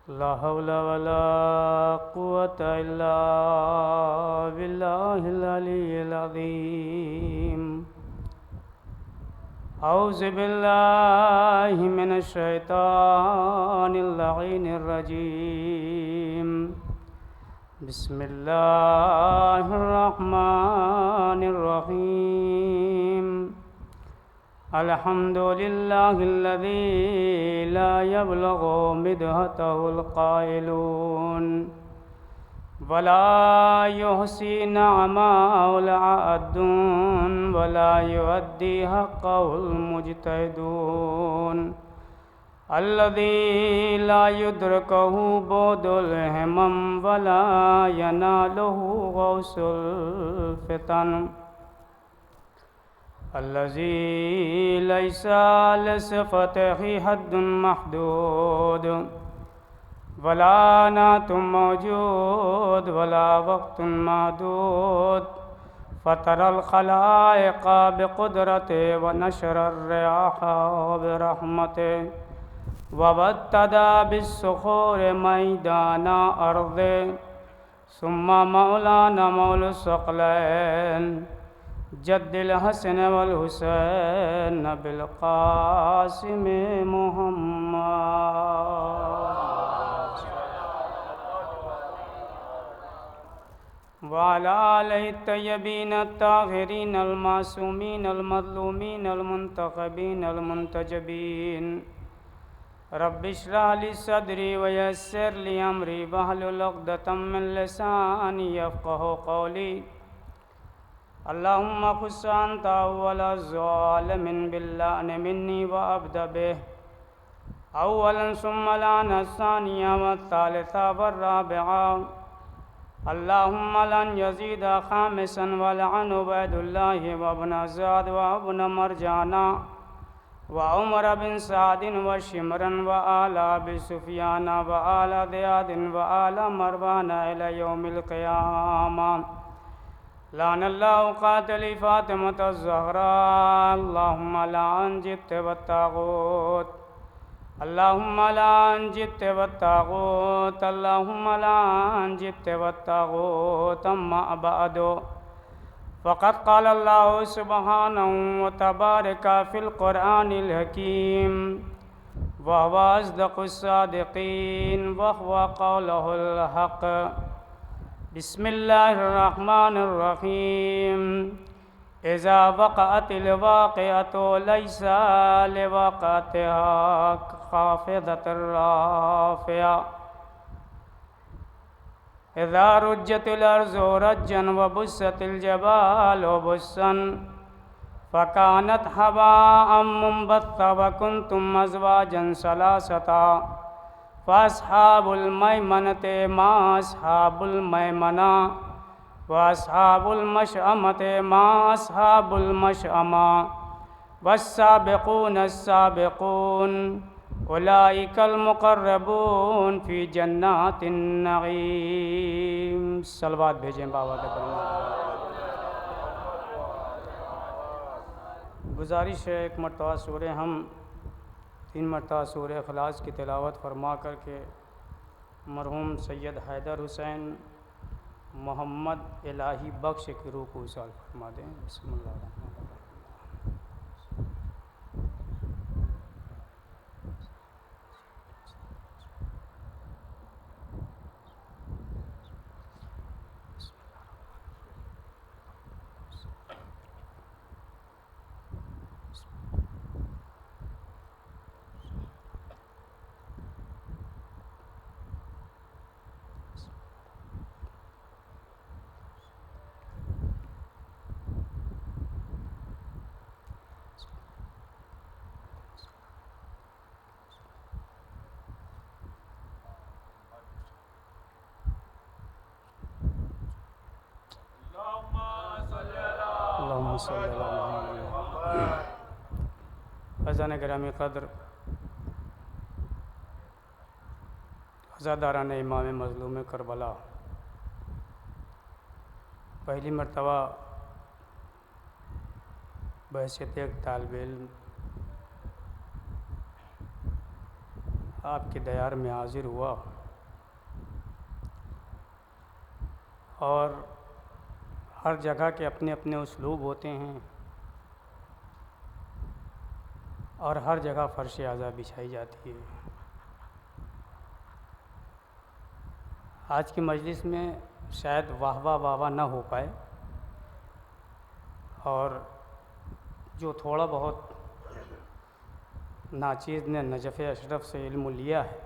ला हौला वला कुव्वता इल्ला बिल्लाहिल अलिय्यिल अज़ीम। औज़ु बिल्लाहि मिनश शैतानिर लईनिर रजीम। बिस्मिल्लाहिर रहमानिर रहीम। अल्हम्दुलिल्लाहिल्लज़ी ला यब्लुगु मिदहतहुल क़ाइलून वला युहसी नअमाहुल आद्दून वला युअद्दी हक़्क़हुल मुज्तहिदून। अल्लज़ी ला युद्रिकुहु बु'दुल हिमम वला यनालुहु ग़ौसुल फ़ितन। अल्लज़ी लैसा लिसिफ़तिही हद्दुन महदूद वला नातुम मौजूद वला वक़्तुन महदूद। फ़तरल ख़लाइक़ बिक़ुदरतिही व नशरर रियाहा बिरहमतिही व बत्तदा बिस्सुखूरि मैदाना अर्दिही सुम्मा मौलाना मौलुस सकलैन जद्दिल हसन वल हुसैन बिल क़ासिम मुहम्मद व अला आलिहि तय्यबीन ताहिरीन अल मासूमीन अल मज़लूमीन अल मुंतखबीन अल मुंतजबीन। रब्बि इश्रह ली सदरी व यस्सिर ली अमरी वहलुल उक़दतम मिन लिसानी यफ़क़हू क़ौली। अल्लाहुम्मा खुस्स अन्ता अव्वला ज़ालिमिन बिल्लानि मिन्नी व अब्दा बिही अव्वलन सुम्मा लाना सानिया व सालिसा व राबिआ। अल्लाहुम्मा लन यज़ीदा खामिसन व लअन उबैदुल्लाहि व इब्न ज़ाद व इब्न मरजाना व उमर बिन सादिन व शिमरन व आला अबी सुफ़ियान व आला ज़ियादिन व आला मरवान इला यौमिल क़ियामा। लानल्लाहु क़ातिली फ़ातिमत ज़हरा। अल्लाहुम्मा लाअन जिब्त वत्ताग़ूत। अल्लाहुम्मा लाअन जिब्त वत्ताग़ूत। अल्लाहुम्मा लाअन जिब्त वत्ताग़ूत। अम्मा बअदु फ़क़द क़ाल अल्लाहु सुब्हानहु व तबारका फ़िल क़ुरआनिल हकीम व हुवा अस्दक़ुस सादिक़ीन व हुवा क़ौलुहुल हक़। बिस्मिल्लाहिर रहमानिर रहीम। इज़ा वक़अतिल वाक़िअतु लैसा लिवक़अतिहा ख़ाफ़िदतुर राफ़िआ। इज़ा रुज्जतिल अर्ज़ु रज्जन व बुस्सतिल जिबालु बुस्सन फ़कानत हबाअम मुंबत्था व कुंतुम अज़वाजन सलासता फ़अस्हाबुल मैमनति मा अस्हाबुल मैमना व अस्हाबुल मशअमति मा अस्हाबुल मशअमा वस्साबिक़ून अस्साबिक़ून उलाइकल मुक़र्रबून फ़ी जन्नातिन नईम। सलवात भेजें बाबा के दरबार। गुजारिश है एक मरतबा सूरे हम 3 मरतबा सूरे इख़लास की तिलावत फरमा करके मरहूम सैयद हैदर हुसैन मोहम्मद इलाही बख्श की रूह को इसाल फरमा दें। बिस्मिल्लाह। फ़ज़ान गिरामी क़द्र अज़ादारान इमाम मज़लूम करबला, पहली मरतबा बहैसियत एक तालिब इल्म आपके दयार में हाजिर हुआ और हर जगह के अपने अपने उसलूब होते हैं और हर जगह फ़र्श आज़ा बिछाई जाती है। आज की मजलिस में शायद वाह वाह ना हो पाए और जो थोड़ा बहुत नाचीज़ ने नजफ़ अशरफ से इल्म लिया है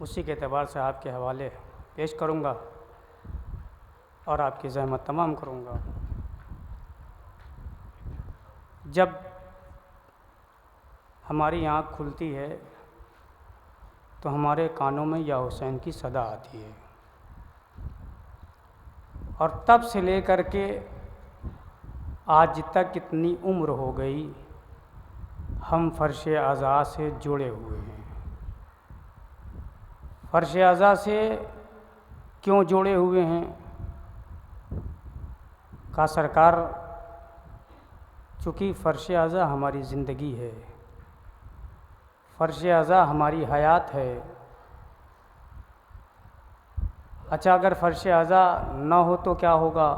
उसी के एतबार से आपके हवाले पेश करूँगा और आपकी ज़हमत तमाम करूँगा। जब हमारी आँख खुलती है तो हमारे कानों में या हुसैन की सदा आती है और तब से लेकर के आज तक कितनी उम्र हो गई हम फ़र्श आज़ा से जुड़े हुए हैं। फ़र्श आज़ा से क्यों जुड़े हुए हैं? का सरकार चूँकि फ़र्श आज़ा हमारी ज़िंदगी है, फ़र्श आज़ा हमारी हयात है। अच्छा, अगर फ़र्श आज़ा ना हो तो क्या होगा?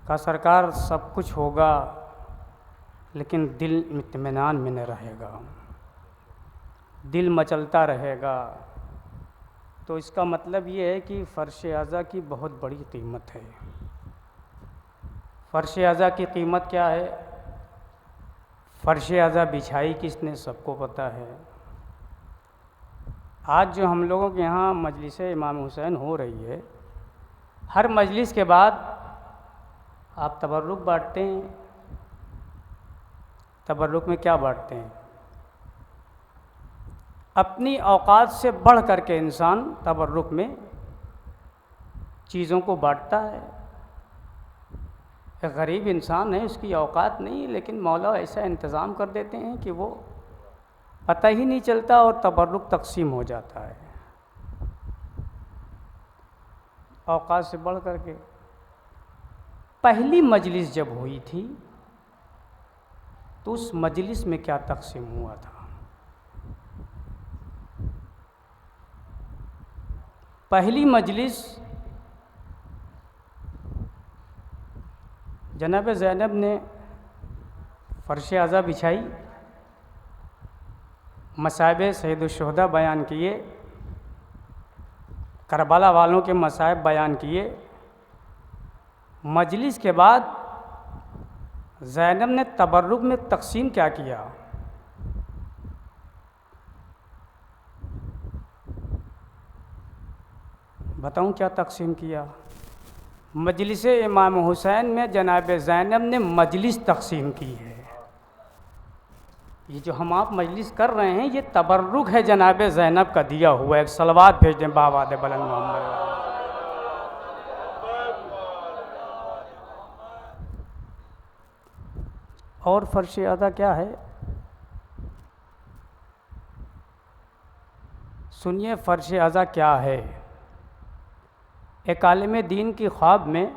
का सरकार सब कुछ होगा लेकिन दिल इत्मीनान में न रहेगा, दिल मचलता रहेगा। तो इसका मतलब ये है कि फ़र्श आज़ा की बहुत बड़ी कीमत है। फ़र्श आज़ा की कीमत क्या है? फ़र्श आज़ा बिछाई किसने, सबको पता है। आज जो हम लोगों के यहाँ मजलिस इमाम हुसैन हो रही है, हर मजलिस के बाद आप तबर्रुक बांटते हैं। तबर्रुक में क्या बांटते हैं? अपनी औकात से बढ़ कर के इंसान तबर्रुक में चीज़ों को बांटता है। एक गरीब इंसान है, उसकी औकात नहीं, लेकिन मौला ऐसा इंतज़ाम कर देते हैं कि वो पता ही नहीं चलता और तबर्रुक तकसीम हो जाता है औकात से बढ़ कर के। पहली मजलिस जब हुई थी तो उस मजलिस में क्या तकसीम हुआ था? पहली मजलिस जनाब ज़ैनब ने फ़र्श आज़ा बिछाई, मसाइब सैयदुश्शुहदा बयान किए, करबला वालों के मसाइब बयान किए। मजलिस के बाद ज़ैनब ने तबर्रुक में तकसीम क्या किया? बताऊं क्या तकसीम किया? मजलिस इमाम हुसैन में जनाब ज़ैनब ने मजलिस तकसीम की है। ये जो हम आप मजलिस कर रहे हैं ये तबर्रुक है जनाब ज़ैनब का दिया हुआ। एक सलवात भेज दें बाबा दे बुलंद मोहम्मद। और फ़र्श आज़ा क्या है? सुनिए फ़र्श आज़ा क्या है। एक आलिम दीन की ख्वाब में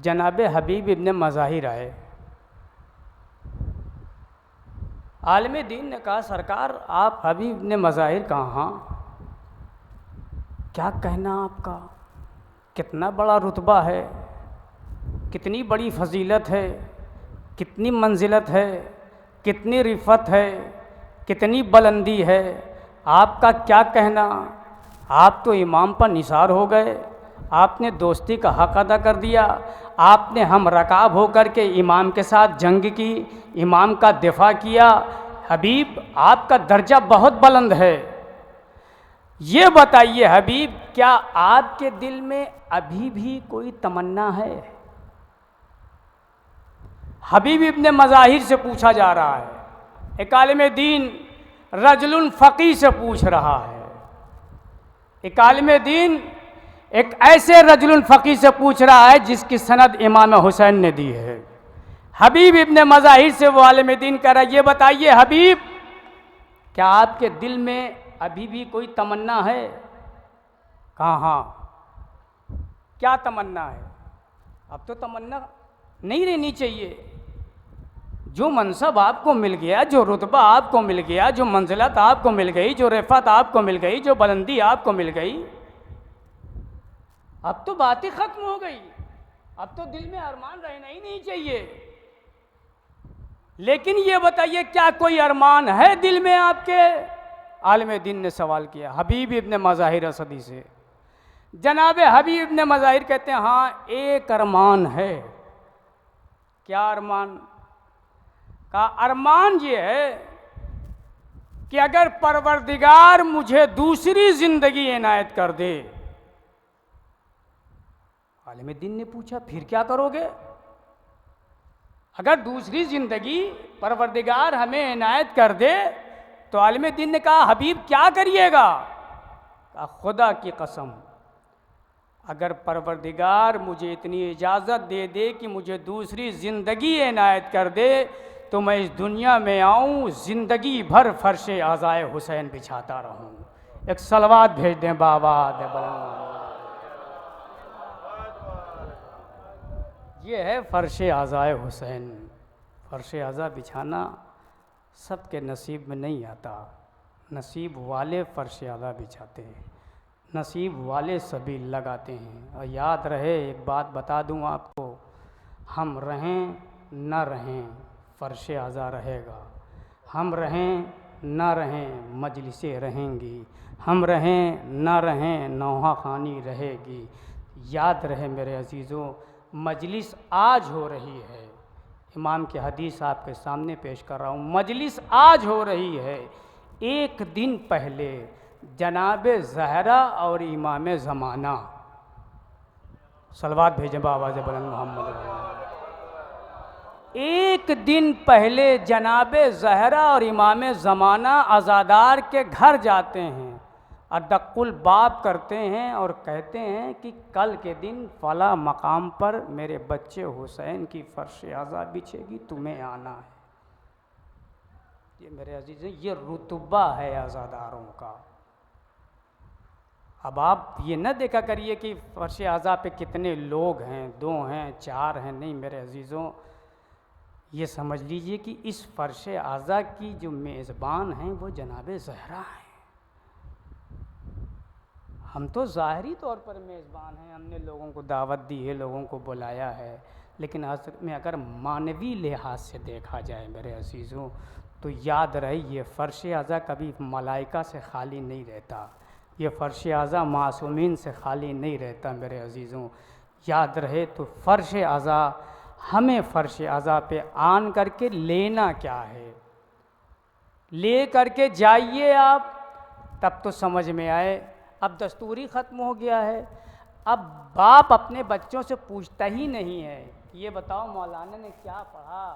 जनाब हबीब इब्न मज़ाहिर आए। आलिम दीन ने कहा, सरकार आप हबीब इब्न मज़ाहिर कहाँ? क्या कहना आपका, कितना बड़ा रुतबा है, कितनी बड़ी फजीलत है, कितनी मंजिलत है, कितनी रिफ़त है, कितनी बुलंदी है, आपका क्या कहना। आप तो इमाम पर निसार हो गए, आपने दोस्ती का हक़ अदा कर दिया, आपने हम रकाब होकर के इमाम के साथ जंग की, इमाम का दिफा किया। हबीब आपका दर्जा बहुत बुलंद है। ये बताइए हबीब, क्या आपके दिल में अभी भी कोई तमन्ना है? हबीब इब्न मज़ाहिर से पूछा जा रहा है। एक आलिम दीन रजुल फ़क़ीह से पूछ रहा है। एक आलिम दीन एक ऐसे रजुल फ़क़ीह से पूछ रहा है जिसकी सनद इमाम हुसैन ने दी है। हबीब इब्न मज़ाहिर से वो आलिम दीन कह रहा है, ये बताइए हबीब, क्या आपके दिल में अभी भी कोई तमन्ना है? कहा हाँ। क्या तमन्ना है? अब तो तमन्ना नहीं रहनी चाहिए। जो मनसब आपको मिल गया, जो रुतबा आपको मिल गया, जो मंजिलत आपको मिल गई, जो रिफत आपको मिल गई, जो बुलंदी आपको मिल गई, अब तो बात ही खत्म हो गई। अब तो दिल में अरमान रहना ही नहीं चाहिए। लेकिन ये बताइए, क्या कोई अरमान है दिल में आपके? आलिम दीन ने सवाल किया हबीब इब्न मज़ाहिर असदी से। जनाब हबीब इब्न मज़ाहिर कहते हैं, हाँ एक अरमान है। क्या अरमान? का अरमान ये है कि अगर परवरदिगार मुझे दूसरी जिंदगी इनायत कर दे। आलिम दीन ने पूछा, फिर क्या करोगे? अगर दूसरी जिंदगी परवरदिगार हमें इनायत कर दे, तो आलिम दीन ने कहा, हबीब क्या करिएगा? कहा, खुदा की कसम, अगर परवरदिगार मुझे इतनी इजाज़त दे दे कि मुझे दूसरी ज़िंदगी इनायत कर दे, तो मैं इस दुनिया में आऊँ, ज़िंदगी भर फर्श आज़ाए हुसैन बिछाता रहूँ। एक सलवात भेज दें बाबा दे बलंद। ये है फर्श आज़ाए हुसैन। फर्श आज़ा बिछाना सबके नसीब में नहीं आता। नसीब वाले फर्श आज़ा बिछाते हैं, नसीब वाले सभी लगाते हैं। और याद रहे, एक बात बता दूं आपको, हम रहें न रहें फर्श आज़ा रहेगा। हम रहें न रहें मजलिसें रहेंगी। हम रहें न रहें नौहा खानी रहेगी। याद रहे मेरे अजीज़ों, मजलिस आज हो रही है। इमाम की हदीस आपके सामने पेश कर रहा हूँ। मजलिस आज हो रही है। एक दिन पहले जनाब ज़हरा और इमाम ज़माना, सलवात भेजें बाबा से बुलंद मोहम्मद। एक दिन पहले जनाब ज़हरा और इमाम ज़माना अज़ादार के घर जाते हैं, अदक्कुल बाप करते हैं और कहते हैं कि कल के दिन फ़ला मकाम पर मेरे बच्चे हुसैन की फर्श आज़ा बिछेगी, तुम्हें आना है। ये मेरे अजीज़, ये रुतबा है आज़ादारों का। अब आप ये न देखा करिए कि फर्श आज़ा पे कितने लोग हैं, 2 हैं 4 हैं, नहीं मेरे अजीज़ों, ये समझ लीजिए कि इस फर्श आज़ा की जो मेज़बान हैं वो जनाब ज़हरा हैं। हम तो ज़ाहरी तौर पर मेज़बान हैं, हमने लोगों को दावत दी है, लोगों को बुलाया है, लेकिन असल में अगर मानवी लिहाज से देखा जाए मेरे अजीज़ों, तो याद रहे ये फ़र्श आज़ा कभी मलाइका से खाली नहीं रहता। ये फ़र्श आज़ा मासूमीन से खाली नहीं रहता मेरे अजीज़ों। याद रहे, तो फ़र्श आज़ा, हमें फ़र्श आज़ा पे आन करके लेना क्या है, ले करके जाइए आप, तब तो समझ में आए। अब दस्तूरी ख़त्म हो गया है। अब बाप अपने बच्चों से पूछता ही नहीं है कि ये बताओ मौलाना ने क्या पढ़ा।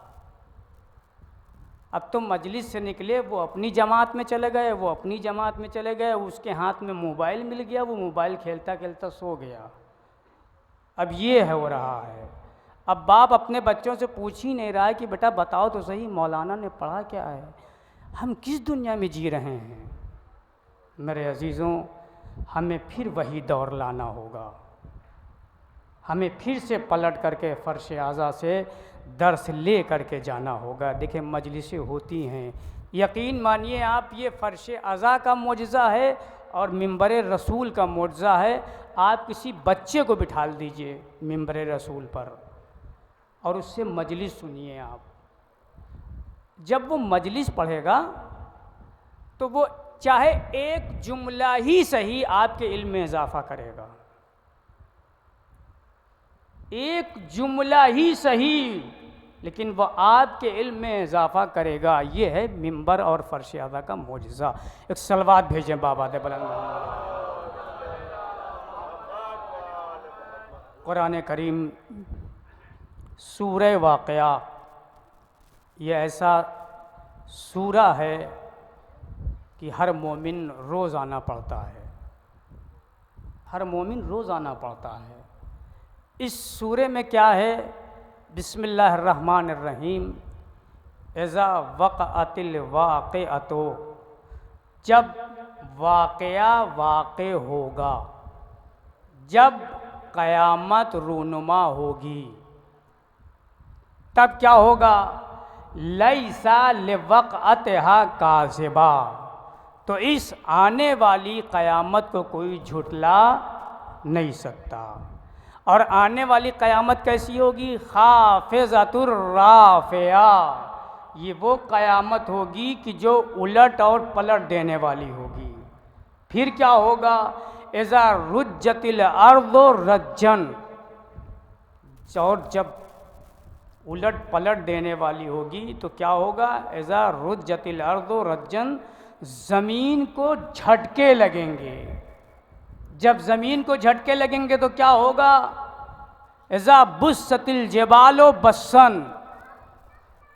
अब तो मजलिस से निकले, वो अपनी जमात में चले गए, वो अपनी जमात में चले गए, उसके हाथ में मोबाइल मिल गया, वो मोबाइल खेलता खेलता सो गया। अब ये हो रहा है। अब बाप अपने बच्चों से पूछ ही नहीं रहा है कि बेटा बताओ तो सही मौलाना ने पढ़ा क्या है। हम किस दुनिया में जी रहे हैं मेरे अजीज़ों? हमें फिर वही दौर लाना होगा। हमें फिर से पलट करके फ़र्श आज़ा से दर्स ले करके जाना होगा। देखिए मजलिसें होती हैं, यकीन मानिए आप, ये फ़र्श आज़ा का मुअजिज़ा है और मिंबर रसूल का मुअजिज़ा है। आप किसी बच्चे को बिठा दीजिए मिंबर रसूल पर और उससे मजलिस सुनिए आप। जब वो मजलिस पढ़ेगा तो वो चाहे एक जुमला ही सही आपके इल्म में इजाफ़ा करेगा, एक जुमला ही सही, लेकिन वह आपके इल्म में इजाफ़ा करेगा। ये है मिंबर और फ़र्श आज़ा का मोजज़ा। एक सलवात भेजें बाबा दे बुलंद। कुरान करीम सूरह वाक़या, ये ऐसा सूरा है कि हर मोमिन रोज़ाना पढ़ता है, हर मोमिन रोज़ाना पढ़ता है। इस सूरे में क्या है? बिस्मिल्लाहिर्रहमानिर्रहीम, इज़ा वक़अतिल वाक़िअतु, जब वाक़या वाक़े होगा, जब क़यामत रूनुमा होगी, तब क्या होगा? लैसा लिवक़अतिहा काज़िबा, तो इस आने वाली क़यामत को कोई झुठला नहीं सकता। और आने वाली क़यामत कैसी होगी? खाफ़िज़तुर राफ़िया, ये वो क़यामत होगी कि जो उलट और पलट देने वाली होगी। फिर क्या होगा? इज़ा रुज्जतिल अर्ज़ु रज्जन, और जब उलट पलट देने वाली होगी तो क्या होगा? इज़ा रुज्जतिल अर्ज़ु रज्जन, ज़मीन को झटके लगेंगे। जब ज़मीन को झटके लगेंगे तो क्या होगा? इज़ा बुस्सतिल जिबालो बस्सन,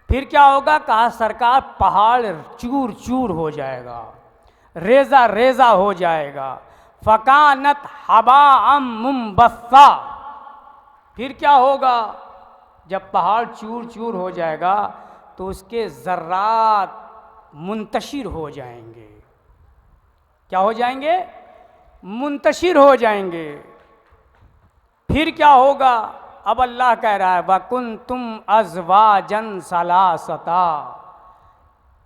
फिर क्या होगा? कहा सरकार पहाड़ चूर चूर हो जाएगा, रेज़ा रेज़ा हो जाएगा। फ़कानत हबाअम मुंबस्सा, फिर क्या होगा? जब पहाड़ चूर चूर हो जाएगा तो उसके ज़र्रात मुंतशिर हो जाएंगे। क्या हो जाएंगे? मुंतशिर हो जाएंगे। फिर क्या होगा? अब अल्लाह कह रहा है वकुंतुम अज़वाजन सलासता,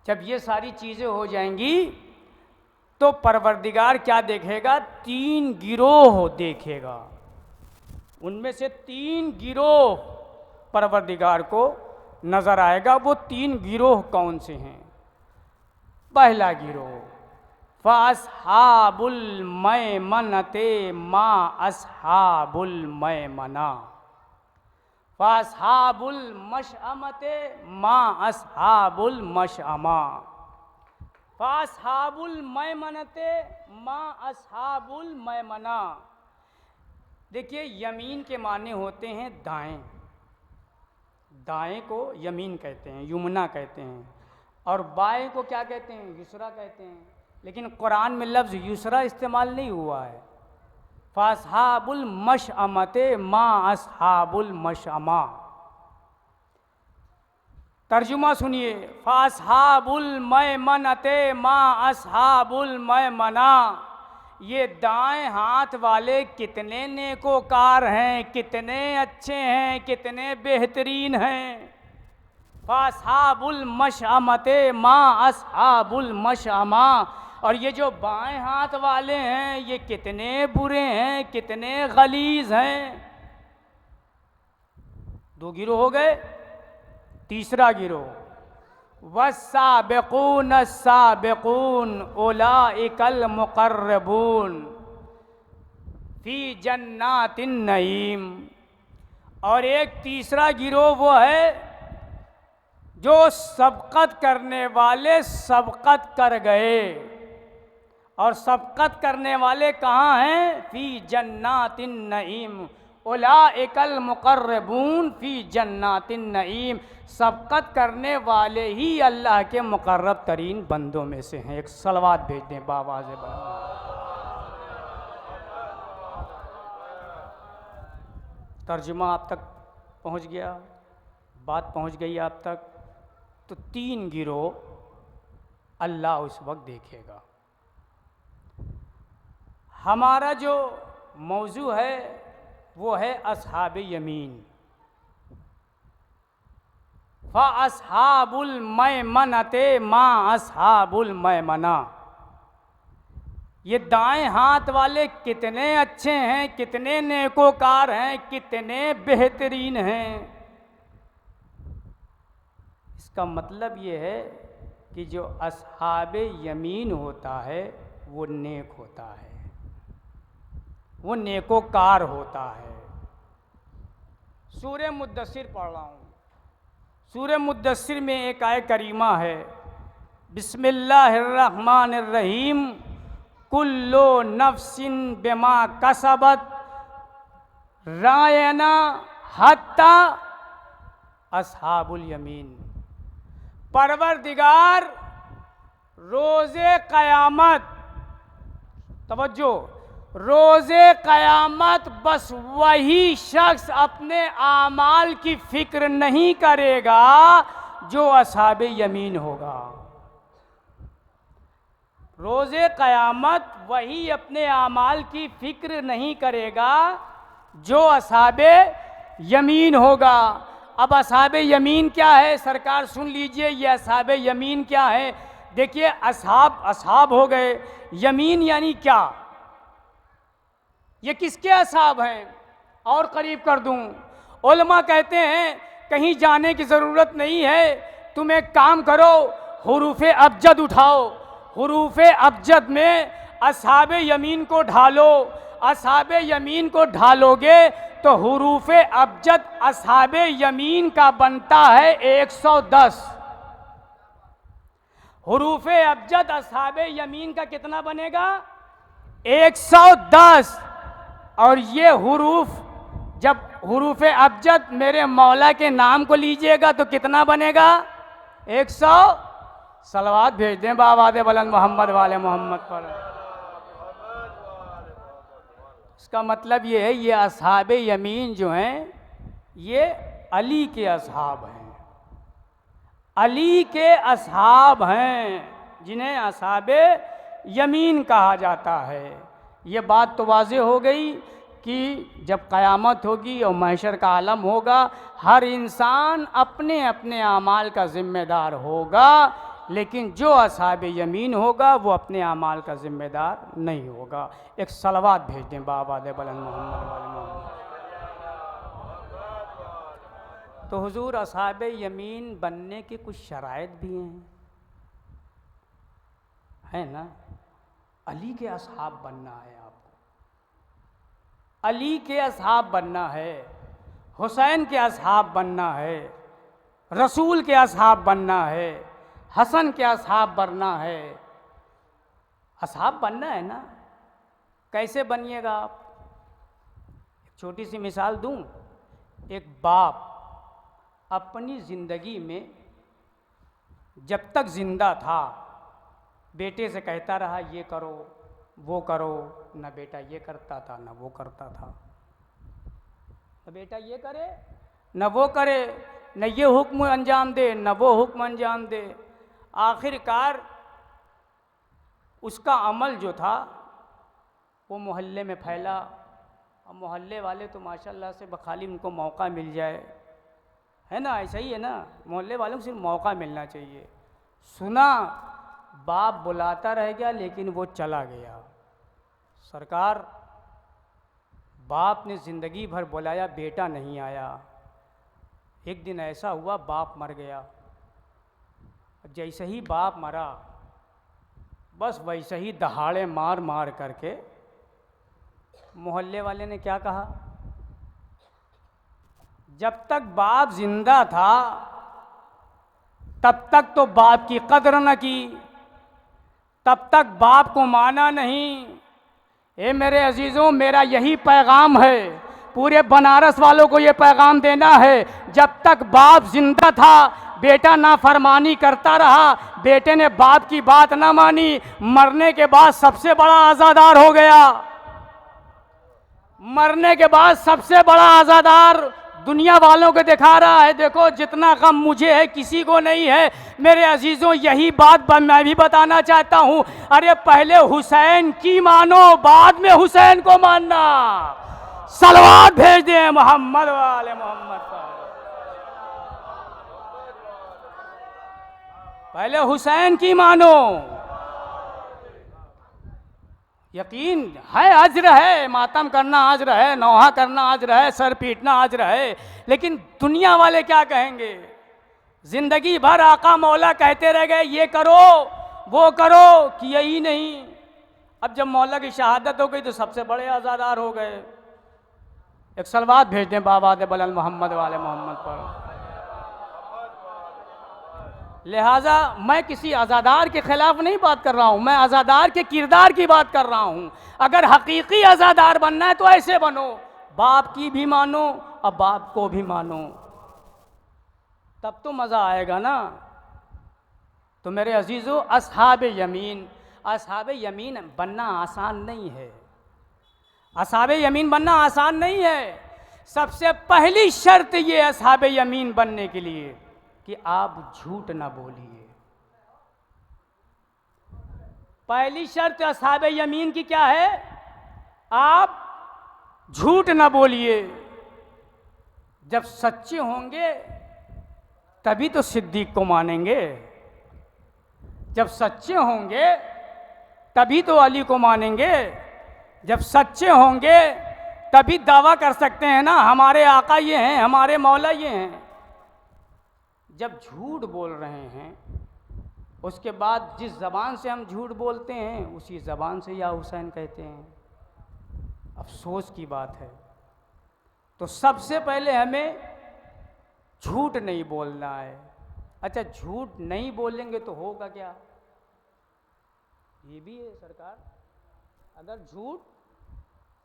जब ये सारी चीज़ें हो जाएंगी तो परवरदिगार क्या देखेगा? 3 गिरोह देखेगा। उनमें से 3 गिरोह परवरदिगार को नज़र आएगा। वो 3 गिरोह कौन से हैं? पहला गिरोह फ़अस्हाबुल मैमनते मा अस्हाबुल मैमना, फ़अस्हाबुल मशअमते मा अस्हाबुल मशअमा, फ़अस्हाबुल मैमनते मा अस्हाबुल मैमना। देखिए, यमीन के माने होते हैं दाएं, दाएं को यमीन कहते हैं, युमना कहते हैं, और बाएं को क्या कहते हैं? युसरा कहते हैं। लेकिन कुरान में लफ्ज़ युसरा इस्तेमाल नहीं हुआ है। फ़अस्हाबुल मशअमते मा अस्हाबुल मशअमा। तर्जुमा सुनिए, फ़अस्हाबुल मैमनते मा अस्हाबुल मैमना, ये दाएं हाथ वाले कितने नेकोकार हैं, कितने अच्छे हैं, कितने बेहतरीन हैं। फ़अस्हाबुल मशअमते मा अस्हाबुल मशअमा, और ये जो बाएं हाथ वाले हैं ये कितने बुरे हैं, कितने गलीज़ हैं। 2 गिरोह हो गए। तीसरा गिरोह वस्साबिकून अस्साबिकून उलाइकल मुक़र्रबून फ़ी जन्नातिन नईम, और एक तीसरा गिरोह वो है जो सबक़त करने वाले सबक़त कर गए। और सबक़त करने वाले कहाँ हैं? फ़ी जन्नातिन नईम, उलाइकल मुक़र्रबून फ़ी जन्नातिन नईम। सबक़त करने वाले ही अल्लाह के मुक़र्रब तरीन बंदों में से हैं। एक सलवात भेज दें बावाज़े बना। तर्जुमा आप तक पहुँच गया? बात पहुँच गई आप तक? तो 3 गिरोह अल्लाह उस वक्त देखेगा। हमारा जो मौजू है वो है अस्हाब यमीन। फ़अस्हाबुल मैमनते मा अस्हाबुल मैमना, ये दाएं हाथ वाले कितने अच्छे हैं, कितने नेकोकार हैं, कितने बेहतरीन हैं। इसका मतलब ये है कि जो अस्हाब यमीन होता है वो नेक होता है, वो नेकोकार होता है। सूरह मुद्दस्सिर पढ़ रहा हूँ। सूरह मुद्दस्सिर में एक आयत करीमा है, बिस्मिल्लाहिर्रहमानिर्रहीम, कुल्लु नफ्सिन बिमा कसबत रायना हत्ता अस्हाबुल यमीन। परवरदिगार रोज़े क़यामत, तवज्जो, रोज़े क़यामत बस वही शख्स अपने आमाल की फ़िक्र नहीं करेगा जो अस्हाब यमीन होगा। रोज़े क़यामत वही अपने आमाल की फ़िक्र नहीं करेगा जो अस्हाब यमीन होगा। अब असहाब यमीन क्या है सरकार सुन लीजिए, ये असहाब यमीन क्या है। देखिए असहाब असहाब हो गए, यमीन यानी क्या, ये किसके असहाब हैं और करीब कर दूं। उलमा कहते हैं कहीं जाने की ज़रूरत नहीं है, तुम एक काम करो हुरूफ अबजद उठाओ, हुरूफ अबजद में असहाब यमीन को ढालो, असहाब यमीन को ढालोगे तो हुरूफ अबजद असहाब यमीन का बनता है 110। हुरूफ अबजद असहाब यमीन का कितना बनेगा 110। और ये हुरूफ जब हुरूफ अबजद मेरे मौला के नाम को लीजिएगा तो कितना बनेगा 100। सलवात भेज दें बाबाद बुलंद मोहम्मद वाले मोहम्मद पर। इसका मतलब ये है ये असहाब यमीन जो हैं ये अली के असहाब हैं, अली के असहाब हैं जिन्हें असहाब यमीन कहा जाता है। ये बात तो वाज़े हो गई कि जब क़यामत होगी और महशर का आलम होगा हर इंसान अपने अपने आमाल का ज़िम्मेदार होगा, लेकिन जो असहाब यमीन होगा वो अपने आमाल का ज़िम्मेदार नहीं होगा। एक सलवात भेज दें बाबाद बुलंद मोहम्मद वाले मोहम्मद। तो हुजूर असहाब यमीन बनने की कुछ शराइत भी हैं, है ना। अली के असहाब बनना है आपको, अली के असहाब बनना है, हुसैन के असहाब बनना है, रसूल के असहाब बनना है, हसन के असहाब बनना है। असहाब बनना है ना, कैसे बनिएगा आप। एक छोटी सी मिसाल दूं। एक बाप अपनी ज़िंदगी में जब तक ज़िंदा था बेटे से कहता रहा ये करो वो करो, न बेटा ये करता था न वो करता था, न बेटा ये करे न वो करे, न ये हुक्म अंजाम दे न वो हुक्म अंजाम दे। आखिरकार उसका अमल जो था वो मोहल्ले में फैला, और मोहल्ले वाले तो माशाल्लाह से बखाली उनको मौका मिल जाए, है ना, ऐसा ही है ना, मोहल्ले वालों को सिर्फ मौका मिलना चाहिए। सुना बाप बुलाता रह गया लेकिन वो चला गया। सरकार बाप ने ज़िंदगी भर बुलाया बेटा नहीं आया। एक दिन ऐसा हुआ बाप मर गया। जैसे ही बाप मरा बस वैसे ही दहाड़े मार मार करके मोहल्ले वाले ने क्या कहा, जब तक बाप जिंदा था तब तक तो बाप की कदर न की, तब तक बाप को माना नहीं। ए मेरे अजीज़ों, मेरा यही पैगाम है, पूरे बनारस वालों को ये पैगाम देना है, जब तक बाप जिंदा था बेटा नाफरमानी करता रहा, बेटे ने बाप की बात ना मानी, मरने के बाद सबसे बड़ा आज़ादार हो गया। मरने के बाद सबसे बड़ा आज़ादार दुनिया वालों को दिखा रहा है, देखो जितना गम मुझे है किसी को नहीं है। मेरे अजीज़ों, यही बात मैं भी बताना चाहता हूँ। अरे पहले हुसैन की मानो, बाद में हुसैन को मानना। सलवात भेज दें मोहम्मद वाले मोहम्मद पर। पहले हुसैन की मानो। यकीन है अज्र है, मातम करना अज्र है, नौहा करना अज्र है, सर पीटना अज्र है, लेकिन दुनिया वाले क्या कहेंगे। जिंदगी भर आका मौला कहते रह गए ये करो वो करो, किया ही नहीं। अब जब मौला की शहादत हो गई तो सबसे बड़े आज़ादार हो गए। एक सलवात भेज दें बाबाद बुलंद मोहम्मद वाले मोहम्मद पर। लिहाजा मैं किसी आज़ादार के ख़िलाफ़ नहीं बात कर रहा हूँ, मैं आज़ादार के किरदार की बात कर रहा हूँ। अगर हकीकी आज़ादार बनना है तो ऐसे बनो, बाप की भी मानो और बाप को भी मानो, तब तो मज़ा आएगा ना। तो मेरे अजीज़ों, असहाब यमीन, असहाब यमीन बनना आसान नहीं है। असहाब यमीन बनना आसान नहीं है। सबसे पहली शर्त ये असहाब यमीन बनने के लिए कि आप झूठ ना बोलिए। पहली शर्त असहाब यमीन की क्या है? आप झूठ ना बोलिए। जब सच्चे होंगे तभी तो सिद्दीक को मानेंगे, जब सच्चे होंगे तभी तो अली को मानेंगे, जब सच्चे होंगे तभी दावा कर सकते हैं ना हमारे आका ये हैं, हमारे मौला ये हैं। जब झूठ बोल रहे हैं उसके बाद जिस ज़बान से हम झूठ बोलते हैं उसी ज़बान से या हुसैन कहते हैं, अफसोस की बात है। तो सबसे पहले हमें झूठ नहीं बोलना है। अच्छा, झूठ नहीं बोलेंगे तो होगा क्या? ये भी है सरकार, अगर झूठ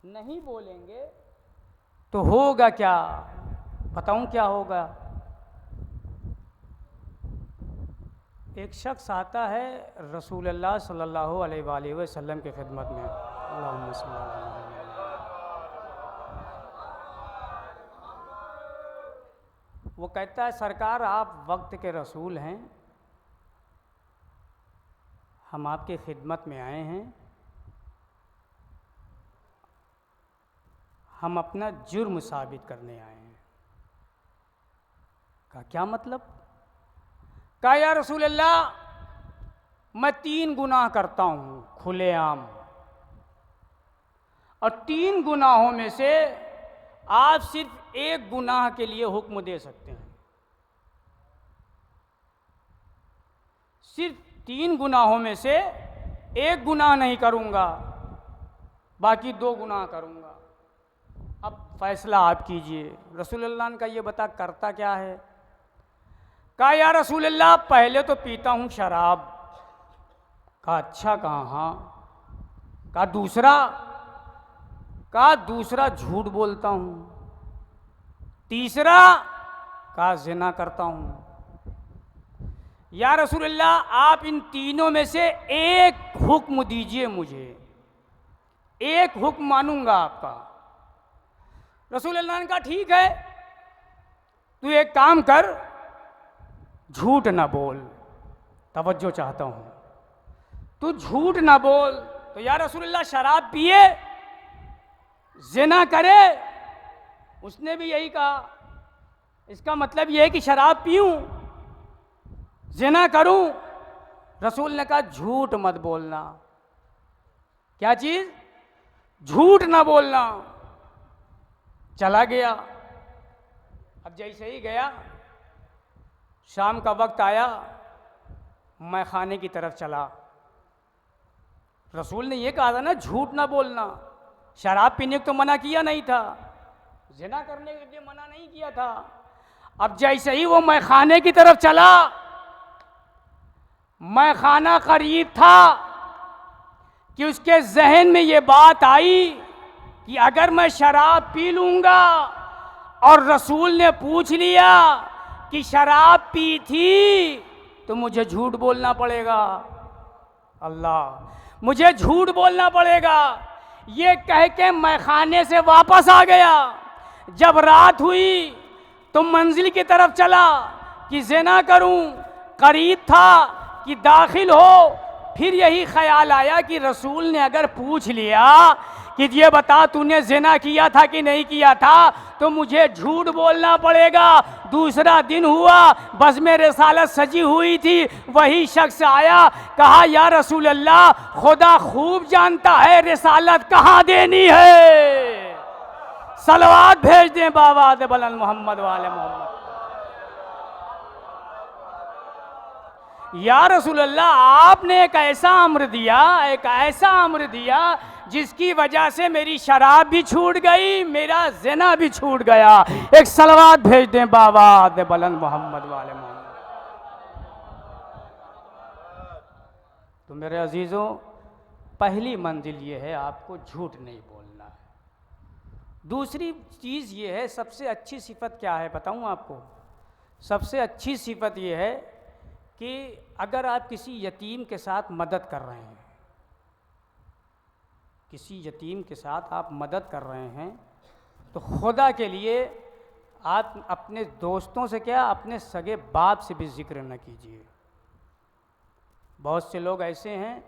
नहीं बोलेंगे तो होगा क्या? बताऊं क्या होगा? एक शख्स आता है रसूलुल्लाह सल्लल्लाहु अलैहि वसल्लम की खिदमत में, अल्लाहुम्मा सल्ली अला मुहम्मद। वो कहता है सरकार आप वक्त के रसूल हैं, हम आपकी खिदमत में आए हैं, हम अपना जुर्म साबित करने आए हैं। कहा क्या मतलब? कहा या रसूलल्लाह मैं 3 गुनाह करता हूँ खुलेआम, और 3 गुनाहों में से आप सिर्फ 1 गुनाह के लिए हुक्म दे सकते हैं। सिर्फ 3 गुनाहों में से 1 गुनाह नहीं करूँगा, बाकी 2 गुनाह करूँगा। अब फैसला आप कीजिए। रसूलुल्लाह ने कहा ये बता करता क्या है? कहा या रसूलुल्लाह पहले तो पीता हूँ शराब। कहा अच्छा, कहा हाँ। कहा दूसरा? कहा दूसरा झूठ बोलता हूँ। तीसरा? कहा ज़िना करता हूँ। या रसूलुल्लाह आप इन तीनों में से 1 हुक्म दीजिए मुझे, 1 हुक्म मानूंगा आपका। रसूलुल्लाह ने कहा ठीक है, तू एक काम कर, झूठ ना बोल। तवज्जो चाहता हूँ, तू झूठ ना बोल। तो या रसूलुल्लाह शराब पिए, ज़िना करे? उसने भी यही कहा। इसका मतलब यह है कि शराब पीऊं, ज़िना करूं? रसूल ने कहा झूठ मत बोलना। क्या चीज़? झूठ ना बोलना। चला गया। अब जैसे ही गया, शाम का वक्त आया, मैं खाने की तरफ चला। रसूल ने ये कहा था ना झूठ ना बोलना, शराब पीने को तो मना किया नहीं था, ज़िना करने के लिए मना नहीं किया था। अब जैसे ही वो मैं खाने की तरफ चला, मैं खाना करीब था कि उसके जहन में ये बात आई कि अगर मैं शराब पी लूँगा और रसूल ने पूछ लिया कि शराब पी थी तो मुझे झूठ बोलना पड़ेगा। अल्लाह, मुझे झूठ बोलना पड़ेगा। ये कह के मैं खाने से वापस आ गया। जब रात हुई तो मंजिल की तरफ चला कि ज़िना करूं, करीब था कि दाखिल हो। फिर यही ख्याल आया कि रसूल ने अगर पूछ लिया कि ये बता तूने ज़िना किया था कि नहीं किया था, तो मुझे झूठ बोलना पड़ेगा। दूसरा दिन हुआ, बस में रिसालत सजी हुई थी। वही शख्स आया, कहा या रसूल अल्लाह खुदा खूब जानता है रिसालत कहाँ देनी है, सलवात भेज दें बाबा दे बुलंद मोहम्मद वाले मोहम्मद। या रसूल अल्लाह आपने एक ऐसा अम्र दिया, एक ऐसा अम्र दिया जिसकी वजह से मेरी शराब भी छूट गई, मेरा ज़िना भी छूट गया। एक सलवात भेज दें बाबा दे बुलंद मोहम्मद वाले मोहम्मद। तो मेरे अजीज़ों, पहली मंजिल ये है आपको झूठ नहीं बोलना है। दूसरी चीज़ ये है, सबसे अच्छी सिफत क्या है बताऊं आपको? सबसे अच्छी सिफत ये है कि अगर आप किसी यतीम के साथ मदद कर रहे हैं, किसी यतीम के साथ आप मदद कर रहे हैं, तो खुदा के लिए आप अपने दोस्तों से क्या, अपने सगे बाप से भी जिक्र न कीजिए। बहुत से लोग ऐसे हैं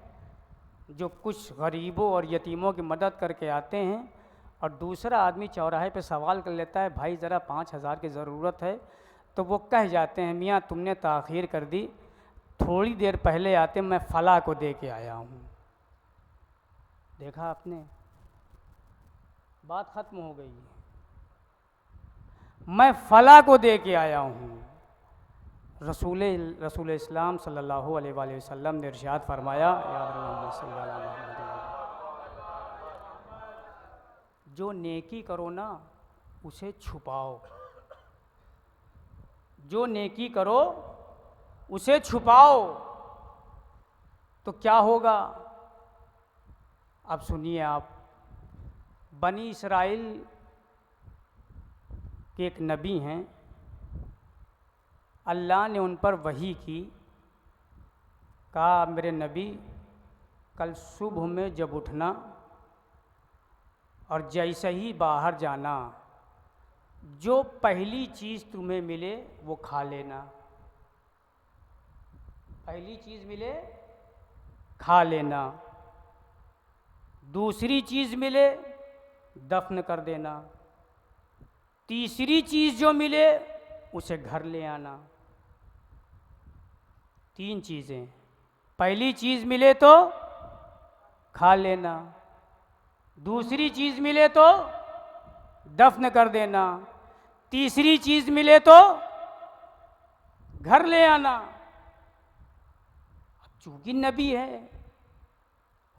जो कुछ गरीबों और यतीमों की मदद करके आते हैं और दूसरा आदमी चौराहे पे सवाल कर लेता है, भाई ज़रा 5,000 की ज़रूरत है, तो वो कह जाते हैं, मियाँ तुमने ताख़ीर कर दी, थोड़ी देर पहले आते मैं फ़लाँ को दे के आया हूँ। देखा आपने, बात ख़त्म हो गई, मैं फ़लाँ को दे के आया हूँ। रसूल इस्लाम सल्लल्लाहु अलैहि वसल्लम ने इरशाद फरमाया, जो नेकी करो ना उसे छुपाओ, जो नेकी करो उसे छुपाओ, तो क्या होगा? अब सुनिए आप, बनी इसराइल के एक नबी हैं, अल्लाह ने उन पर वही की, कहा मेरे नबी कल सुबह में जब उठना और जैसे ही बाहर जाना, जो पहली चीज़ तुम्हें मिले वो खा लेना, पहली चीज़ मिले खा लेना, दूसरी चीज़ मिले दफन कर देना, तीसरी चीज़ जो मिले उसे घर ले आना। 3 चीज़ें, पहली चीज़ मिले तो खा लेना, दूसरी चीज़ मिले तो दफन कर देना, तीसरी चीज़ मिले तो घर ले आना। चूंकि नबी है,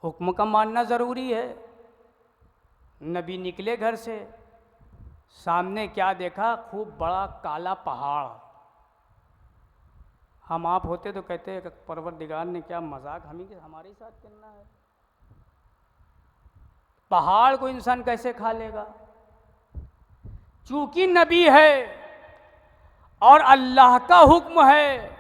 हुक्म का मानना ज़रूरी है। नबी निकले घर से, सामने क्या देखा? खूब बड़ा काला पहाड़। हम आप होते तो कहते परवरदिगार ने क्या मजाक हमारे साथ करना है, पहाड़ को इंसान कैसे खा लेगा? चूंकि नबी है और अल्लाह का हुक्म है,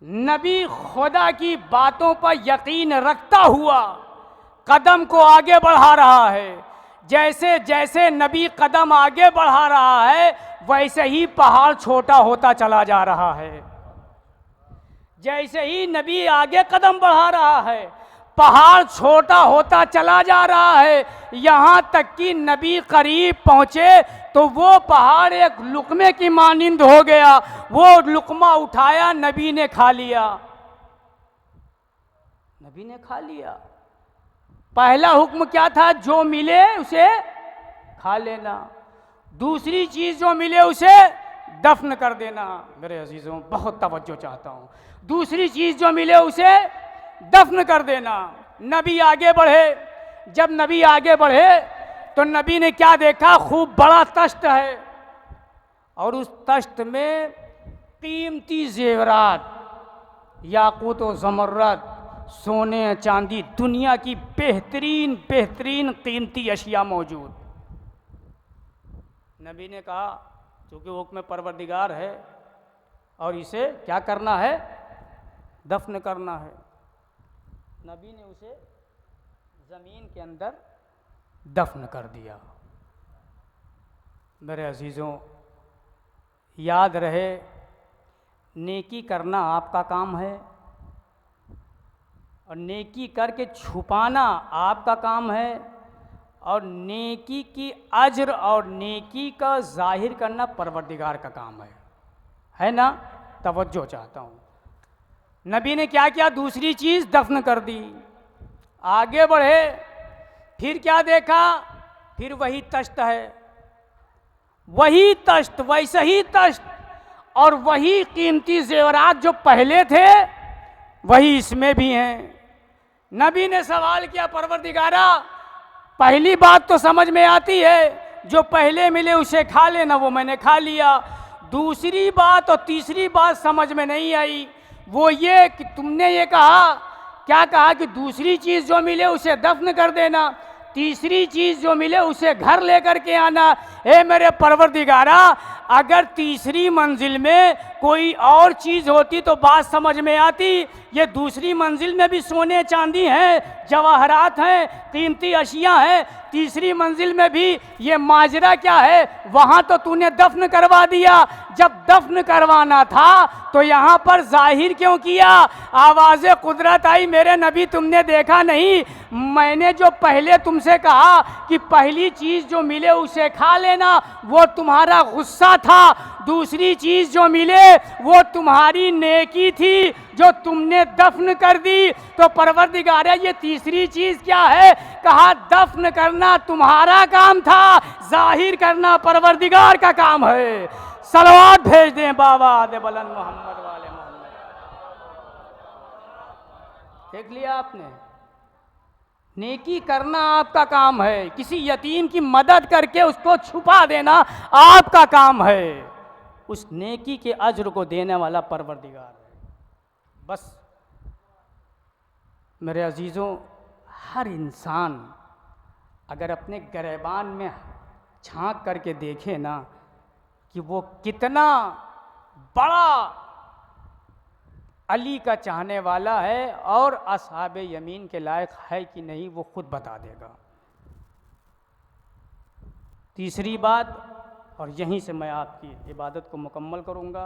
नबी खुदा की बातों पर यकीन रखता हुआ कदम को आगे बढ़ा रहा है। जैसे जैसे नबी कदम आगे बढ़ा रहा है वैसे ही पहाड़ छोटा होता चला जा रहा है। जैसे ही नबी आगे कदम बढ़ा रहा है पहाड़ छोटा होता चला जा रहा है, यहाँ तक कि नबी करीब पहुँचे तो वो पहाड़ एक लुकमे की मानिंद हो गया। वो लुकमा उठाया, नबी ने खा लिया, नबी ने खा लिया। पहला हुक्म क्या था? जो मिले उसे खा लेना, दूसरी चीज़ जो मिले उसे दफन कर देना। मेरे अजीज़ों बहुत तवज्जो चाहता हूँ, दूसरी चीज़ जो मिले उसे दफन कर देना। नबी आगे बढ़े, जब नबी आगे बढ़े तो नबी ने क्या देखा? खूब बड़ा तश्त है और उस तश्त में कीमती जेवरात, याकूत व ज़मर्रद, सोने चांदी, दुनिया की बेहतरीन बेहतरीन कीमती अशिया मौजूद। नबी ने कहा चूँकि हुक्म परवरदिगार है और इसे क्या करना है? दफन करना है। नबी ने उसे ज़मीन के अंदर दफन कर दिया। मेरे अजीज़ों याद रहे, नेकी करना आपका काम है और नेकी करके छुपाना आपका काम है, और नेकी की अज्र और नेकी का जाहिर करना परवरदिगार का काम है ना? तवज्जो चाहता हूँ। नबी ने क्या किया? दूसरी चीज़ दफन कर दी। आगे बढ़े, फिर क्या देखा? फिर वही तश्त है, वही तश्त, वैसे ही तश्त और वही कीमती जेवरात जो पहले थे वही इसमें भी हैं। नबी ने सवाल किया, परवरदिगारा पहली बात तो समझ में आती है, जो पहले मिले उसे खा लेना, वो मैंने खा लिया। दूसरी बात और तीसरी बात समझ में नहीं आई, वो ये कि तुमने ये कहा, क्या कहा कि दूसरी चीज़ जो मिले उसे दफन कर देना, तीसरी चीज़ जो मिले उसे घर लेकर के आना। हे मेरे परवरदिगारा, अगर तीसरी मंजिल में कोई और चीज़ होती तो बात समझ में आती। ये दूसरी मंजिल में भी सोने चांदी हैं, जवाहरात हैं, कीमती अशिया हैं, तीसरी मंजिल में भी ये माजरा क्या है? वहाँ तो तूने दफन करवा दिया। जब दफन करवाना था तो यहाँ पर जाहिर क्यों किया? आवाज़ कुदरत आई, मेरे नबी तुमने देखा नहीं मैंने जो पहले तुमसे कहा कि पहली चीज़ जो मिले उसे खा लेना, वो तुम्हारा गुस्सा था। दूसरी चीज़ जो मिले वो तुम्हारी नेकी थी जो तुमने दफन कर दी। तो परवरदिगार ये तीसरी चीज़ क्या है? कहा दफन करना तुम्हारा काम था, जाहिर करना परवरदिगार का काम है। सलवात भेज दें बाबा आदे बुलंद मोहम्मद वाले मोहम्मद। देख लिया आपने, नेकी करना आपका काम है, किसी यतीम की मदद करके उसको छुपा देना आपका काम है। उस नेकी के अज्र को देने वाला परवरदिगार है। बस मेरे अजीज़ों, हर इंसान अगर अपने गिरेबान में झांक करके देखे ना कि वो कितना बड़ा अली का चाहने वाला है और असहाबे यमीन के लायक है कि नहीं, वो खुद बता देगा। तीसरी बात, और यहीं से मैं आपकी इबादत को मुकम्मल करूँगा।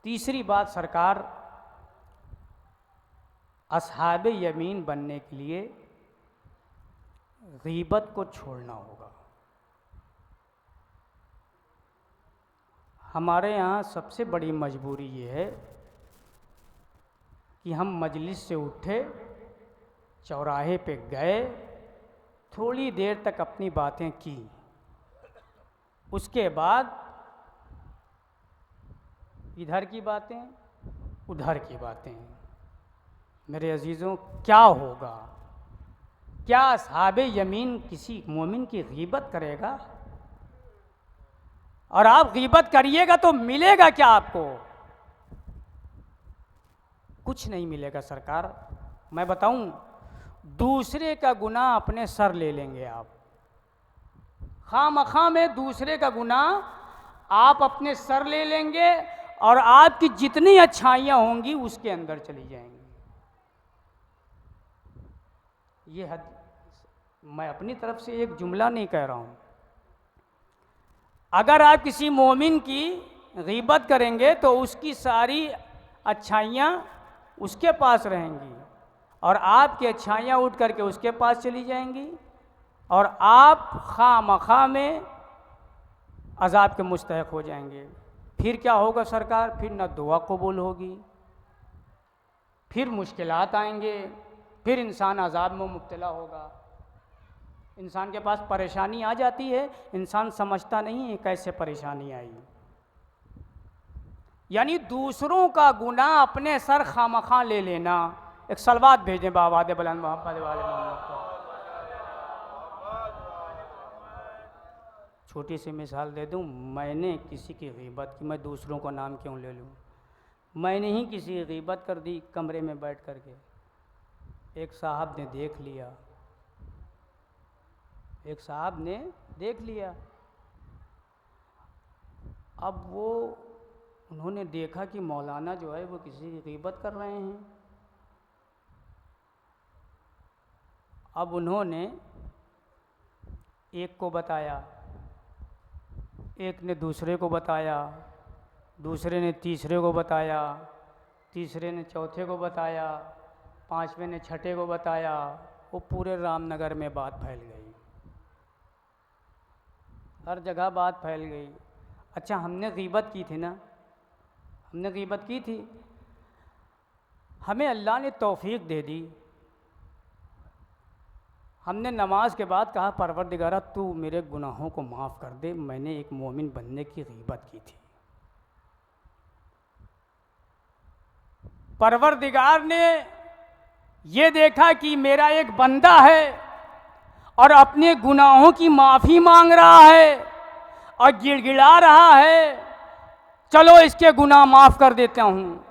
तीसरी बात, सरकार असहाबे यमीन बनने के लिए गीबत को छोड़ना होगा। हमारे यहाँ सबसे बड़ी मजबूरी ये है कि हम मजलिस से उठे, चौराहे पे गए, थोड़ी देर तक अपनी बातें की, उसके बाद इधर की बातें उधर की बातें। मेरे अजीज़ों, क्या होगा? क्या असहाबे यमीन किसी मोमिन की गीबत करेगा? और आप गीबत करिएगा तो मिलेगा क्या आपको? कुछ नहीं मिलेगा सरकार। मैं बताऊं, दूसरे का गुनाह अपने सर ले लेंगे आप। खामखा में दूसरे का गुनाह आप अपने सर ले लेंगे और आपकी जितनी अच्छाइयाँ होंगी उसके अंदर चली जाएंगी। ये मैं अपनी तरफ से एक जुमला नहीं कह रहा हूँ। अगर आप किसी मोमिन की गीबत करेंगे तो उसकी सारी अच्छाइयाँ उसके पास रहेंगी और आपकी अच्छाइयाँ उठ करके उसके पास चली जाएंगी और आप खामखा में अज़ाब के मुस्तहक़ हो जाएंगे। फिर क्या होगा सरकार? फिर न दुआ कबूल होगी, फिर मुश्किलात आएंगे, फिर इंसान अज़ाब में मुब्तला होगा। इंसान के पास परेशानी आ जाती है, इंसान समझता नहीं है कैसे परेशानी आई। यानी दूसरों का गुनाह अपने सर खामखा ले लेना। एक सलवात भेजें बाबा दे बुलंद मोहम्मद वाले मोहम्मद को। छोटी सी मिसाल दे दूं, मैंने किसी की गीबत की, मैं दूसरों का नाम क्यों ले लूं? मैंने ही किसी की गीबत कर दी कमरे में बैठ करके। एक साहब ने देख लिया, एक साहब ने देख लिया। अब वो उन्होंने देखा कि मौलाना जो है वो किसी की गीबत कर रहे हैं। अब उन्होंने एक को बताया, एक ने दूसरे को बताया, दूसरे ने तीसरे को बताया, तीसरे ने चौथे को बताया, पांचवें ने छठे को बताया। वो पूरे रामनगर में बात फैल गई, हर जगह बात फैल गई। अच्छा, हमने गीबत की थी ना, हमने गीबत की थी, हमें अल्लाह ने तौफीक दे दी। हमने नमाज के बाद कहा, परवरदिगारा तू मेरे गुनाहों को माफ़ कर दे, मैंने एक मोमिन बनने की गीबत की थी। परवरदिगार ने ये देखा कि मेरा एक बंदा है और अपने गुनाहों की माफ़ी मांग रहा है और गिड़गिड़ा रहा है, चलो इसके गुनाह माफ़ कर देता हूँ।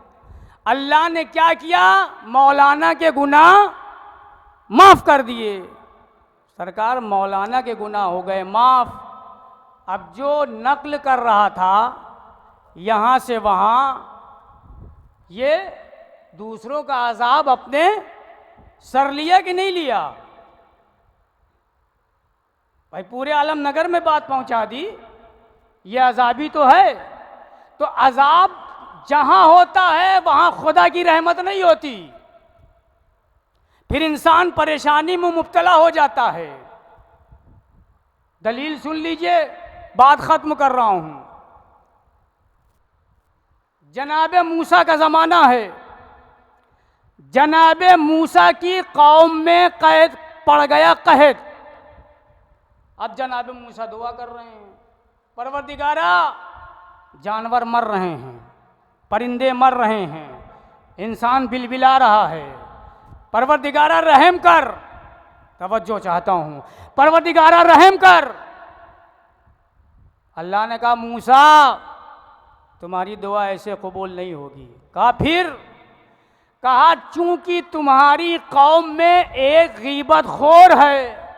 अल्लाह ने क्या किया? मौलाना के गुनाह माफ़ कर दिए। सरकार, मौलाना के गुनाह हो गए माफ़। अब जो नकल कर रहा था यहाँ से वहाँ, ये दूसरों का अज़ाब अपने सर लिया कि नहीं लिया? भाई पूरे आलमनगर में बात पहुंचा दी, ये अज़ाबी तो है। तो अज़ाब जहां होता है वहां खुदा की रहमत नहीं होती। फिर इंसान परेशानी में मुब्तला हो जाता है। दलील सुन लीजिए, बात खत्म कर रहा हूं। जनाब मूसा का ज़माना है। जनाब मूसा की कौम में कैद पड़ गया कहद। अब जनाब मूसा दुआ कर रहे हैं, परवरदिगारा जानवर मर रहे हैं, परिंदे मर रहे हैं, इंसान बिलबिला रहा है, परवरदिगारा रहम कर। तवज्जो चाहता हूं, परवरदिगारा रहम कर। अल्लाह ने कहा मूसा तुम्हारी दुआ ऐसे कबूल नहीं होगी। कहा फिर? कहा चूंकि तुम्हारी कौम में एक गीबत खोर है,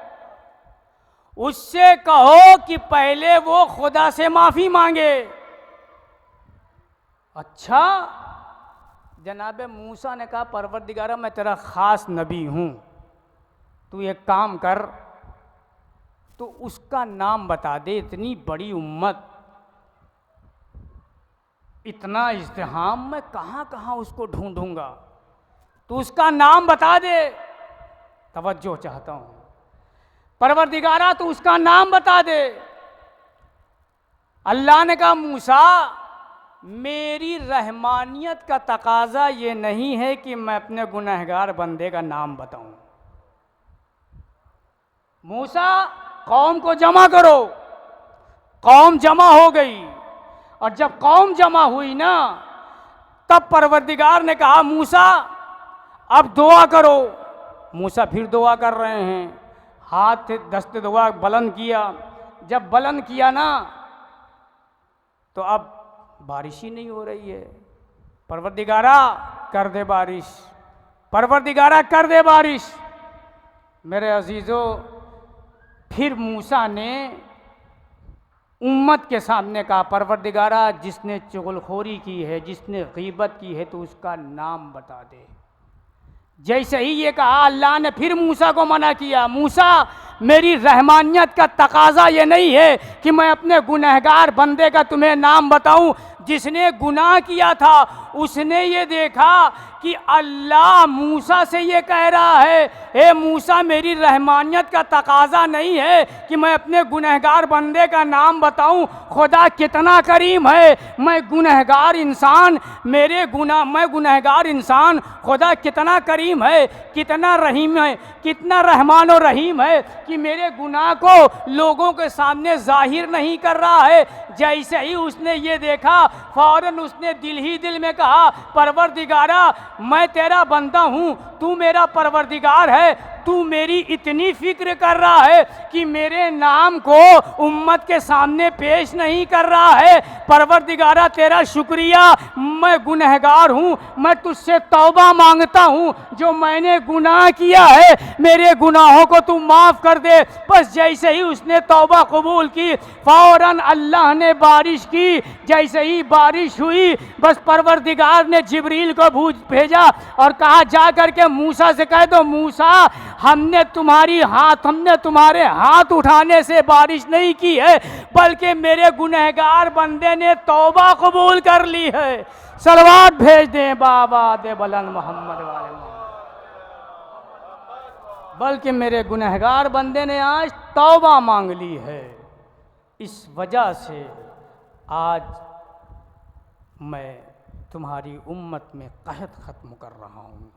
उससे कहो कि पहले वो खुदा से माफी मांगे। अच्छा, जनाब मूसा ने कहा परवरदिगारा मैं तेरा खास नबी हूं, तू एक काम कर, तो उसका नाम बता दे। इतनी बड़ी उम्मत, इतना इज्तिहाम, मैं कहाँ कहाँ उसको ढूंढूंगा, तो उसका नाम बता दे। तवज्जो चाहता हूं, परवरदिगारा तो उसका नाम बता दे। अल्लाह ने कहा मूसा मेरी रहमानियत का तकाजा ये नहीं है कि मैं अपने गुनहगार बंदे का नाम बताऊं। मूसा कौम को जमा करो। कौम जमा हो गई, और जब कौम जमा हुई ना, तब परवरदिगार ने कहा मूसा अब दुआ करो। मूसा फिर दुआ कर रहे हैं, हाथ दस्ते दुआ बुलंद किया। जब बुलंद किया ना, तो अब बारिश ही नहीं हो रही है। परवरदिगारा कर दे बारिश, परवरदिगारा कर दे बारिश। मेरे अजीज़ों, फिर मूसा ने उम्मत के सामने कहा परवरदिगारा जिसने चुगलखोरी की है, जिसने गीबत की है, तो उसका नाम बता दे। जैसे ही ये कहा, अल्लाह ने फिर मूसा को मना किया, मूसा मेरी रहमानियत का तकाजा ये नहीं है कि मैं अपने गुनहगार बंदे का तुम्हें नाम बताऊं। जिसने गुनाह किया था उसने ये देखा कि अल्लाह मूसा से ये कह रहा है, ए मूसा मेरी रहमानियत का तकाजा नहीं है कि मैं अपने गुनहगार बंदे का नाम बताऊं। खुदा कितना करीम है, मैं गुनहगार इंसान, मैं गुनहगार इंसान, खुदा कितना करीम है, कितना रहीम है, कितना रहमान और रहीम है कि मेरे गुनाह को लोगों के सामने जाहिर नहीं कर रहा है। जैसे ही उसने ये देखा, फौरन उसने दिल ही दिल में कहा परवरदिगारा मैं तेरा बंदा हूँ, तू मेरा परवरदिगार है, तू मेरी इतनी फिक्र कर रहा है कि मेरे नाम को उम्मत के सामने पेश नहीं कर रहा है। परवरदिगारा तेरा शुक्रिया, मैं गुनहगार हूँ, मैं तुझसे तौबा मांगता हूँ, जो मैंने गुनाह किया है मेरे गुनाहों को तू माफ़ कर दे। बस जैसे ही उसने तौबा कबूल की, फौरन अल्लाह ने बारिश की। जैसे ही बारिश हुई, बस परवरदिगार ने जिब्रील को भेजा और कहा जा करके मूसा से कह दो, मूसा हमने तुम्हारे हाथ उठाने से बारिश नहीं की है, बल्कि मेरे गुनहगार बंदे ने तौबा कबूल कर ली है। सलवात भेज दें बाबा दे बुलंद मोहम्मद वाले, बल्कि मेरे गुनहगार बंदे ने आज तौबा मांग ली है। इस वजह से आज मैं तुम्हारी उम्मत में कहत ख़त्म कर रहा हूँ।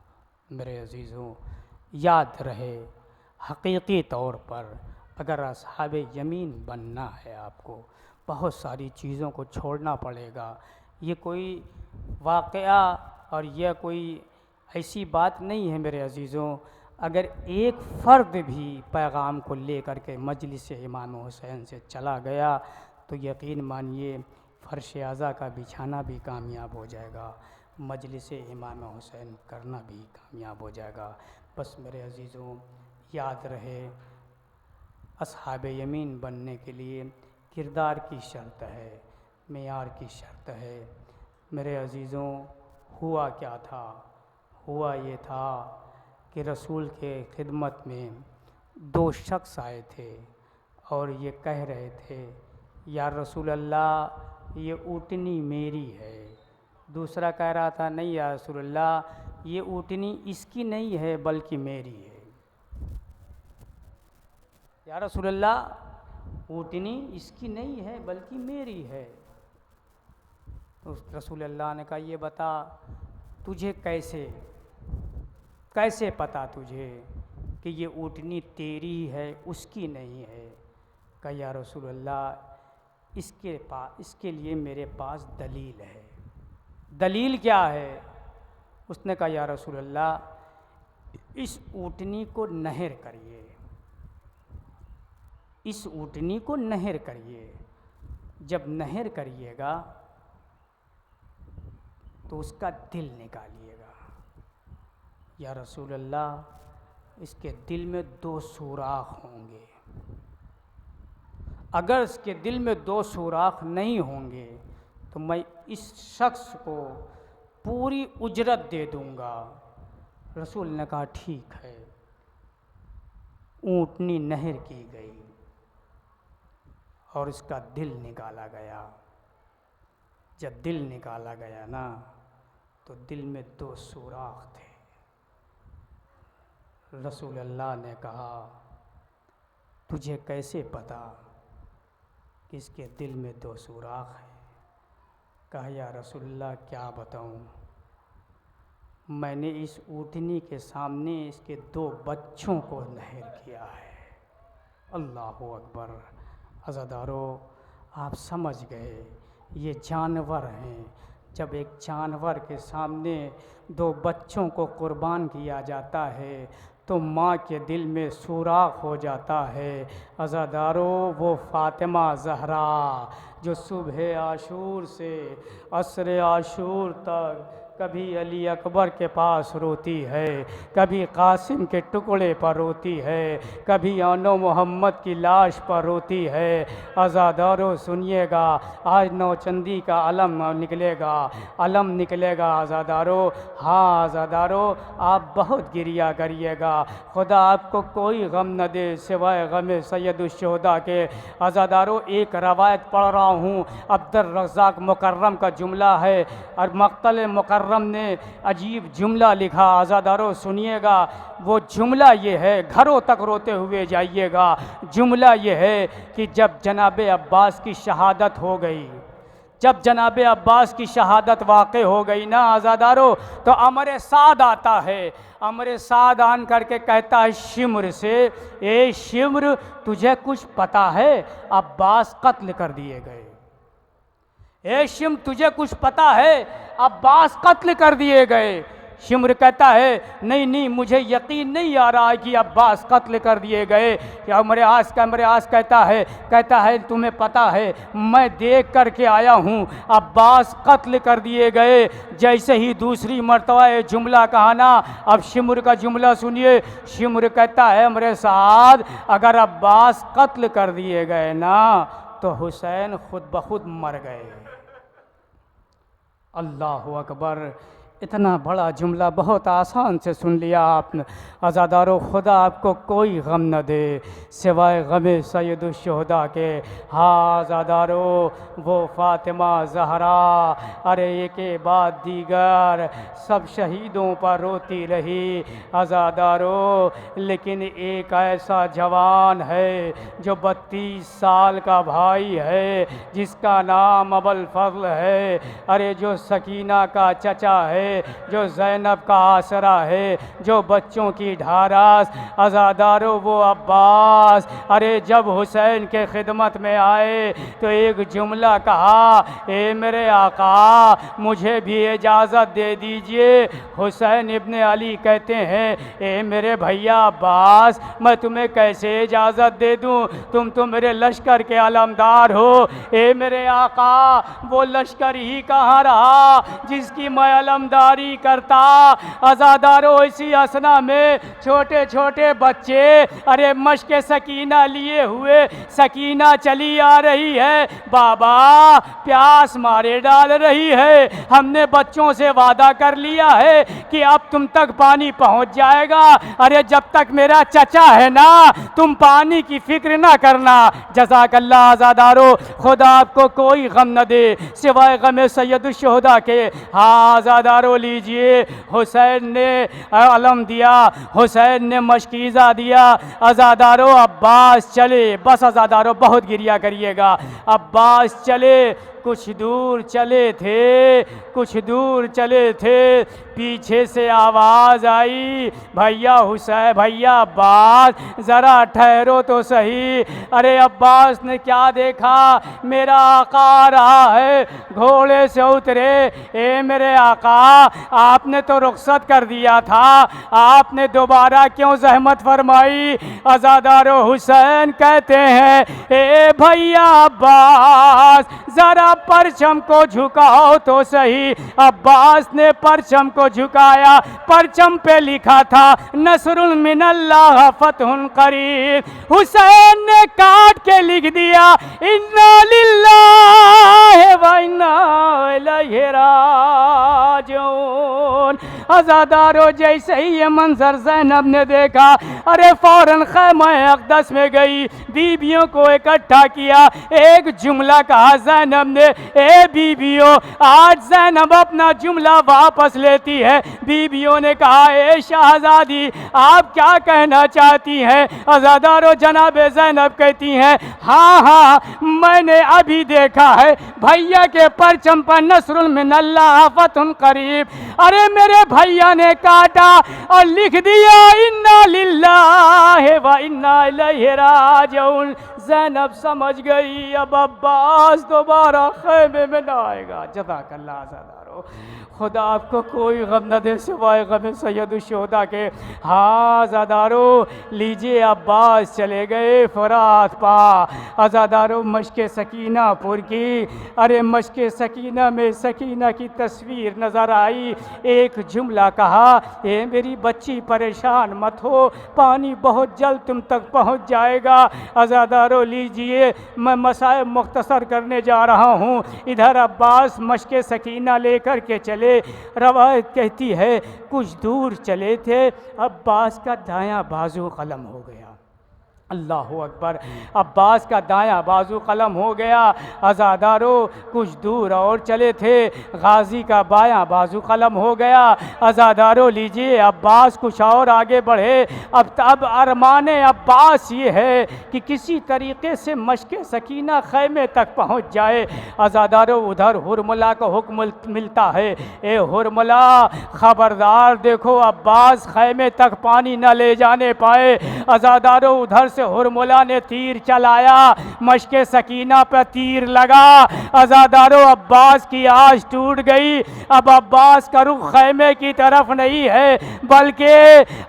मेरे अजीज़ों, याद रहे हकीकी तौर पर अगर असहाबे यमीन बनना है आपको, बहुत सारी चीज़ों को छोड़ना पड़ेगा। ये कोई वाक़या और यह कोई ऐसी बात नहीं है मेरे अजीज़ों। अगर एक फ़र्द भी पैगाम को लेकर के मजलिस इमाम हुसैन से चला गया तो यकीन मानिए फ़र्श आज़ा का बिछाना भी कामयाब हो जाएगा, मजलिस इमाम हुसैन करना भी कामयाब हो जाएगा। बस मेरे अजीज़ों, याद रहे असहाबे यमीन बनने के लिए किरदार की शर्त है, मेयार की शर्त है। मेरे अजीज़ों, हुआ क्या था? हुआ ये था कि रसूल के खिदमत में दो शख्स आए थे और ये कह रहे थे, या रसूल अल्लाह ये ऊँटनी मेरी है। दूसरा कह रहा था, नहीं या रसूल अल्लाह ये ऊँटनी इसकी नहीं है बल्कि मेरी है। या रसूलल्लाह ऊँटनी इसकी नहीं है बल्कि मेरी है। तो रसूलल्लाह ने कहा ये बता तुझे कैसे पता तुझे कि ये ऊँटनी तेरी है उसकी नहीं है। कहा या रसूलल्लाह इसके लिए मेरे पास दलील है। दलील क्या है? उसने कहा या रसूलल्लाह इस ऊँटनी को नहर करिए, इस ऊँटनी को नहर करिए। जब नहर करिएगा तो उसका दिल निकालिएगा। या रसूलल्लाह इसके दिल में 2 सुराख होंगे। अगर इसके दिल में 2 सुराख नहीं होंगे तो मैं इस शख्स को पूरी उजरत दे दूंगा। रसूल ने कहा ठीक है। ऊँटनी नहर की गई और उसका दिल निकाला गया। जब दिल निकाला गया ना तो दिल में 2 सुराख थे। रसूल अल्लाह ने कहा तुझे कैसे पता कि इसके दिल में 2 सुराख हैं? कहा या रसूलल्लाह क्या बताऊं, मैंने इस ऊँटनी के सामने इसके 2 बच्चों को नहर किया है। अल्लाह अकबर। अज़ादारों आप समझ गए ये जानवर हैं। जब एक जानवर के सामने 2 बच्चों को कुर्बान किया जाता है तो माँ के दिल में सुराख हो जाता है। अज़ादारों वो फ़ातिमा ज़हरा जो सुबह आशूर से असर आशूर तक कभी अली अकबर के पास रोती है, कभी कासिम के टुकड़े पर रोती है, कभी आनो मोहम्मद की लाश पर रोती है। अज़ादारों सुनिएगा आज नौचंदी का अलम निकलेगा, अलम निकलेगा अज़ादारों। हाँ अज़ादारों आप बहुत गिरिया करिएगा, खुदा आपको कोई गम न दे सिवाय गम सैयदुश्शुहदा के। अज़ादारों एक रवायत पढ़ रहा हूँ, अब्दुर रज़्ज़ाक़ मुकर्रम का जुमला है और मक़तल मुकर्रम ने अजीब जुमला लिखा। अज़ादारों सुनिएगा वो जुमला ये है, घरों तक रोते हुए जाइएगा। जुमला ये है कि जब जनाब अब्बास की शहादत हो गई, जब जनाब अब्बास की शहादत वाक़ हो गई ना अज़ादारों तो अमर साद आता है। अमर साद आन करके कहता है शिम्र से, ए शिम्र तुझे कुछ पता है अब्बास कत्ल कर दिए गए। ए शिम्र तुझे कुछ पता है अब्बास कत्ल कर दिए गए। शिम्र कहता है नहीं नहीं मुझे यकीन नहीं आ रहा है कि अब्बास कत्ल कर दिए गए। अमर आस कहता है तुम्हें पता है मैं देख कर के आया हूँ अब्बास कत्ल कर दिए गए। जैसे ही दूसरी मर्तबा ये जुमला कहा ना, अब शिम्र का जुमला सुनिए। शिम्र कहता है अमर साद अगर अब्बास कत्ल कर दिए गए ना तो हुसैन खुद ब खुद मर गए। अल्लाह अकबर। इतना बड़ा जुमला बहुत आसान से सुन लिया आपने। अज़ादारों खुदा आपको कोई गम न दे सिवाय गम सैयदुश्शुहदा के। हाँ अज़ादारों वो फ़ातिमा ज़हरा अरे एक के बाद दीगर सब शहीदों पर रोती रही अज़ादारों, लेकिन एक ऐसा जवान है जो 32 साल का भाई है जिसका नाम अबुल फ़ज़ल है। अरे जो सकीना का चचा है, जो ज़ैनब का आसरा है, जो बच्चों की ढारास। अज़ादारों वो अब्बास अरे जब हुसैन के खिदमत में आए तो एक जुमला कहा, ए मेरे आका मुझे भी इजाज़त दे दीजिए। हुसैन इब्ने अली कहते हैं ए मेरे भैया अब्बास मैं तुम्हें कैसे इजाज़त दे दूँ, तुम तो मेरे लश्कर के अलमदार हो। ए मेरे आका वो लश्कर ही कहाँ रहा जिसकी मैं अलमदारी करता। अज़ादारों इसी असना में छोटे छोटे बच्चे अरे मश्क सकीना लिए हुए सकीना चली आ रही है, बाबा प्यास मारे डाल रही है। हमने बच्चों से वादा कर लिया है कि अब तुम तक पानी पहुंच जाएगा। अरे जब तक मेरा चचा है ना तुम पानी की फिक्र ना करना। जज़ाकल्लाह। अज़ादारों खुदा आपको कोई गम न दे सिवाय गम सैयदुश्शुहदा के। हाँ अज़ादारों अज़ादारों लीजिए, हुसैन ने अलम दिया, हुसैन ने मशकीज़ा दिया। अज़ादारों अब्बास चले, बस अज़ादारों बहुत गिरिया करिएगा। अब्बास चले, कुछ दूर चले थे, कुछ दूर चले थे, पीछे से आवाज़ आई, भैया हुसैन, भैया अब्बास ज़रा ठहरो तो सही। अरे अब्बास ने क्या देखा, मेरा आका आ रहा है, घोड़े से उतरे। ए मेरे आका, आपने तो रुखसत कर दिया था, आपने दोबारा क्यों ज़हमत फरमाई? अज़ादारो हुसैन कहते हैं, ए भैया अब्बास ज़रा परचम को झुकाओ तो सही। अब्बास ने परचम को झुकाया, परचम पे लिखा था नसरुल मिनल्लाह फतहुन करीब। हुसैन ने काट के लिख दिया, इन्ना लिल्लाहि व इन्ना इलैहि राजिऊन। अज़ादारो जैसे ही ये मंजर ज़ैनब ने देखा, अरे फौरन ख़ैमा अक़दस में गई, बीबियों को इकट्ठा किया, एक जुमला कहा ज़ैनब ने, ए बीबियों, आज ज़ैनब अपना जुमला वापस लेती है। बीबियों ने कहा, ए शहज़ादी, आप क्या कहना चाहती हैं? अज़ादारो जनाब ज़ैनब कहती हैं, हाँ हाँ, मैंने अभी देखा है भैया के परचम पर नसरुल मिनल्लाह फतहुन करीब। अरे मेरे भैया ने काटा और लिख दिया, इन्ना लिल्लाहि व इन्ना इलैहि राजिऊन। ज़ैनब समझ गई, अब अब्बास दोबारा खैमे में ना आएगा। जज़ाकल्लाह अज़ादारो, खुदा आपको कोई गम न दे सिवाय गम सैयदुश्शुहदा के। हाँ अज़ादारो लीजिए, अब्बास चले गए फ़ुरात पा। अज़ादारो मश्क सकीनापुर की, अरे मश्क सकीना में सकीना की तस्वीर नज़र आई। एक जुमला कहा, ए मेरी बच्ची परेशान मत हो, पानी बहुत जल्द तुम तक पहुँच जाएगा। अज़ादारो लीजिए, मैं मसाइब मुख्तसर करने जा रहा हूँ। इधर अब्बास मश्क सकीना लेकर के चले। रवायत कहती है कुछ दूर चले थे, अब्बास का दायां बाजू कलम हो गया। अल्लाहु अकबर, अब्बास का दायां बाजू कलम हो गया। अज़ादारो कुछ दूर और चले थे, गाजी का बायां बाजू कलम हो गया। अज़ादारो लीजिए, अब्बास कुछ और आगे बढ़े। अब अरमान अब्बास ये है कि किसी तरीक़े से मश्क सकीना खैमे तक पहुँच जाए। अज़ादारो उधर हुरमुला को हुक्म मिलता है, ए हुरमुला ख़बरदार, देखो अब्बास खैमे तक पानी न ले जाने पाए। अज़ादारो उधर से हुरमुला ने तीर चलाया, मश्क सकीना पर तीर लगा। अज़ादारो अब्बास की आस टूट गई। अब अब्बास का रुख खैमे की तरफ नहीं है, बल्कि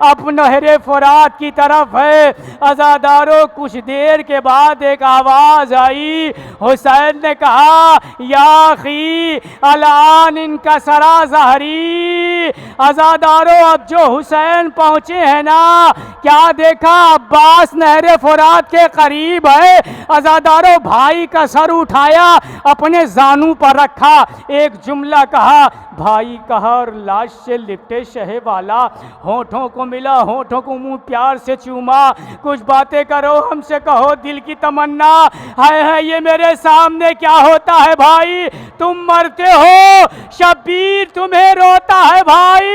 अब नहरे फ़ुरात की तरफ है। अज़ादारो कुछ देर के बाद एक आवाज़ आई। हुसैन ने कहा, या अख़ी अलान इनका सरा ज़हरी। अज़ादारो अब जो हुसैन पहुँचे हैं ना, क्या देखा, अब्बास नहरे फ़ुरात के करीब है। अज़ादारो भाई का सर उठाया, अपने जानू पर रखा, एक जुमला कहा, भाई कहा और लाश से लिपटे शहे वाला, होठों को मिला, होठों को मुंह प्यार से चूमा, कुछ बातें करो, हमसे कहो दिल की तमन्ना। है ये मेरे सामने क्या होता है भाई, तुम मरते हो, शब्बीर तुम्हें रोता है भाई।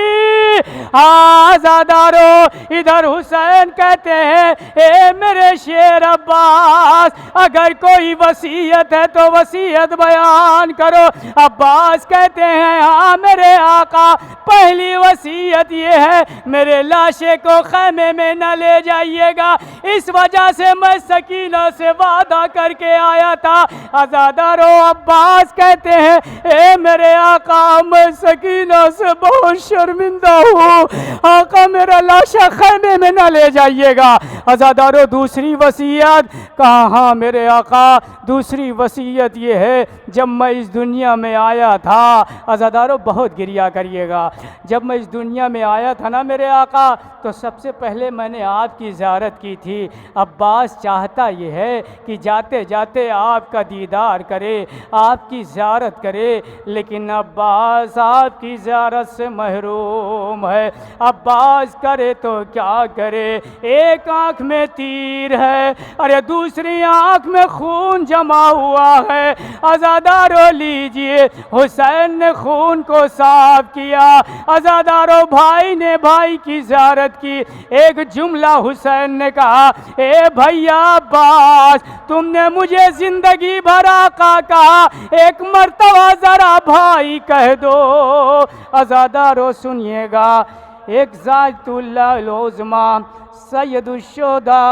आज़ादारो इधर हुसैन कहते हैं, ए मेरे शेर अब्बास, अगर कोई वसीयत है तो वसीयत बयान करो। अब्बास कहते हैं, हाँ मेरे आका, पहली वसीयत ये है, मेरे लाशे को खैमे में न ले जाइएगा, इस वजह से मैं सकीना से वादा करके आया था। अज़ादारो अब्बास कहते हैं, ए मेरे आका, मैं सकीना से बहुत शर्मिंदा हूँ, आका मेरा लाशा खैमे में न ले जाइएगा। अज़ादारो दूसरी वसीयत कहा, हाँ मेरे आका, दूसरी वसीयत ये है, जब मैं इस दुनिया में आया था, अज़ादारो बहुत गिरिया करिएगा, जब मैं इस दुनिया में आया था ना मेरे आका, तो सबसे पहले मैंने आपकी ज़ियारत की थी। अब्बास चाहता ये है कि जाते जाते आपका दीदार करे, आपकी ज़ियारत करे, लेकिन अब्बास आपकी ज़ियारत से महरूम है। अब्बास करे तो क्या करे, एक आँख में तीर तीर है, अरे दूसरी आंख में खून जमा हुआ है। अज़ादारो लीजिए, हुसैन ने खून को साफ किया। अज़ादारो भाई ने भाई की ज़ियारत की। एक जुमला हुसैन ने कहा, ए भैया अब्बास, तुमने मुझे जिंदगी भर आका कहा, एक मर्तबा जरा भाई कह दो। अज़ादारो सुनिएगा, एक ज़ातुल्लाह उज़्मा सैयदुश्शोदा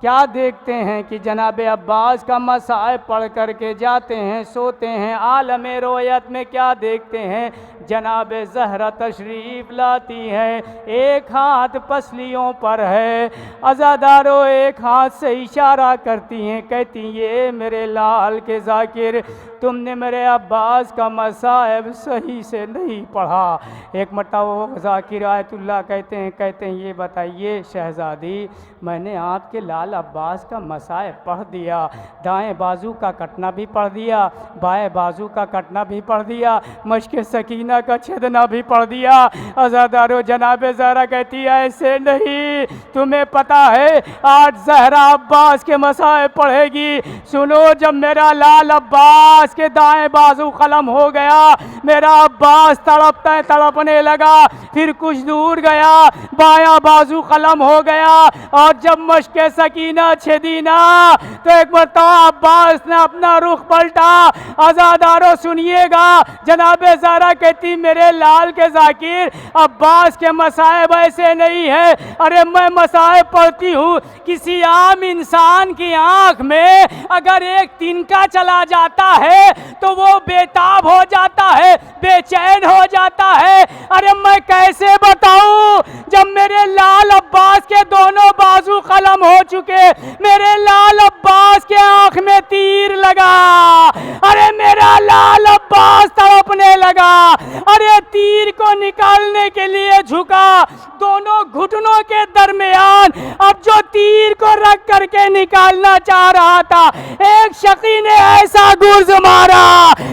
क्या देखते हैं कि जनाब अब्बास का मसाइब पढ़ करके जाते हैं, सोते हैं। आलम रोयत में क्या देखते हैं, जनाब ज़हरा तशरीफ़ लाती है, एक हाथ पसलियों पर है। अज़ादारो एक हाथ से इशारा करती हैं, कहती ये मेरे लाल के ज़ाकिर, तुमने मेरे अब्बास का मसाइब सही से नहीं पढ़ा। एक मरतबा वो ज़ाकिर आयतुल्लाह कहते हैं ये बताइए शहज़ादी, मैंने आपके लाल अब्बास का मसाइब पढ़ दिया, दाएं बाजू का कटना भी पढ़ दिया, बाएं बाजू का कटना भी पढ़ दिया, मश्क सकीना का छेदना भी पढ़ दिया। अज़ादारो जनाब ज़हरा कहती है ऐसे नहीं, तुम्हें पता है आज ज़हरा अब्बास के मसाइब पढ़ेगी। सुनो, जब मेरा लाल अब्बास के दाएं बाजू कलम हो गया, मेरा अब्बास तड़पने लगा, फिर कुछ दूर गया, बायां बाजू कलम हो गया, और जब मश्क सकीना छेदी ना तो एक मरतबा अब्बास ने अपना रुख पलटा। अज़ादारो सुनिएगा, जनाब ज़हरा कहती मेरे लाल के ज़ाकिर, अब्बास के मसाइब ऐसे नहीं है। अरे मैं मसाइब पढ़ती हूँ, किसी आम इंसान की आंख में अगर एक तिनका चला जाता है तो वो बेताब हो जाता है, बेचैन हो जाता है। अरे मैं कैसे बताऊं, जब मेरे लाल अब्बास के दोनों बाजू कलम हो चुके, मेरे लाल अब्बास के आंख में तीर लगा, अरे मेरा लाल अब्बास तड़पने लगा, अरे तीर को निकालने के लिए झुका, दोनों घुटनों के दरमियान अब जो तीर को रख करके निकालना चाह रहा था, एक शकी ने ऐसा गुर्ज मारा,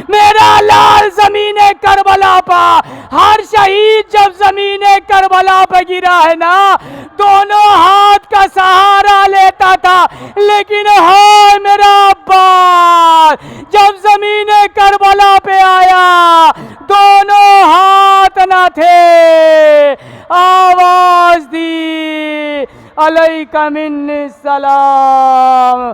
मेरा लाल जमीने करबला पा। हर शहीद जब जमीने करबला पर गिरा है ना, दोनों हाथ का सहारा लेता था, लेकिन हाय मेरा अब्बास जब जमीने करबला पे आया, दोनों हाथ न थे, आवाज दी अलैका मिन्नी सलाम।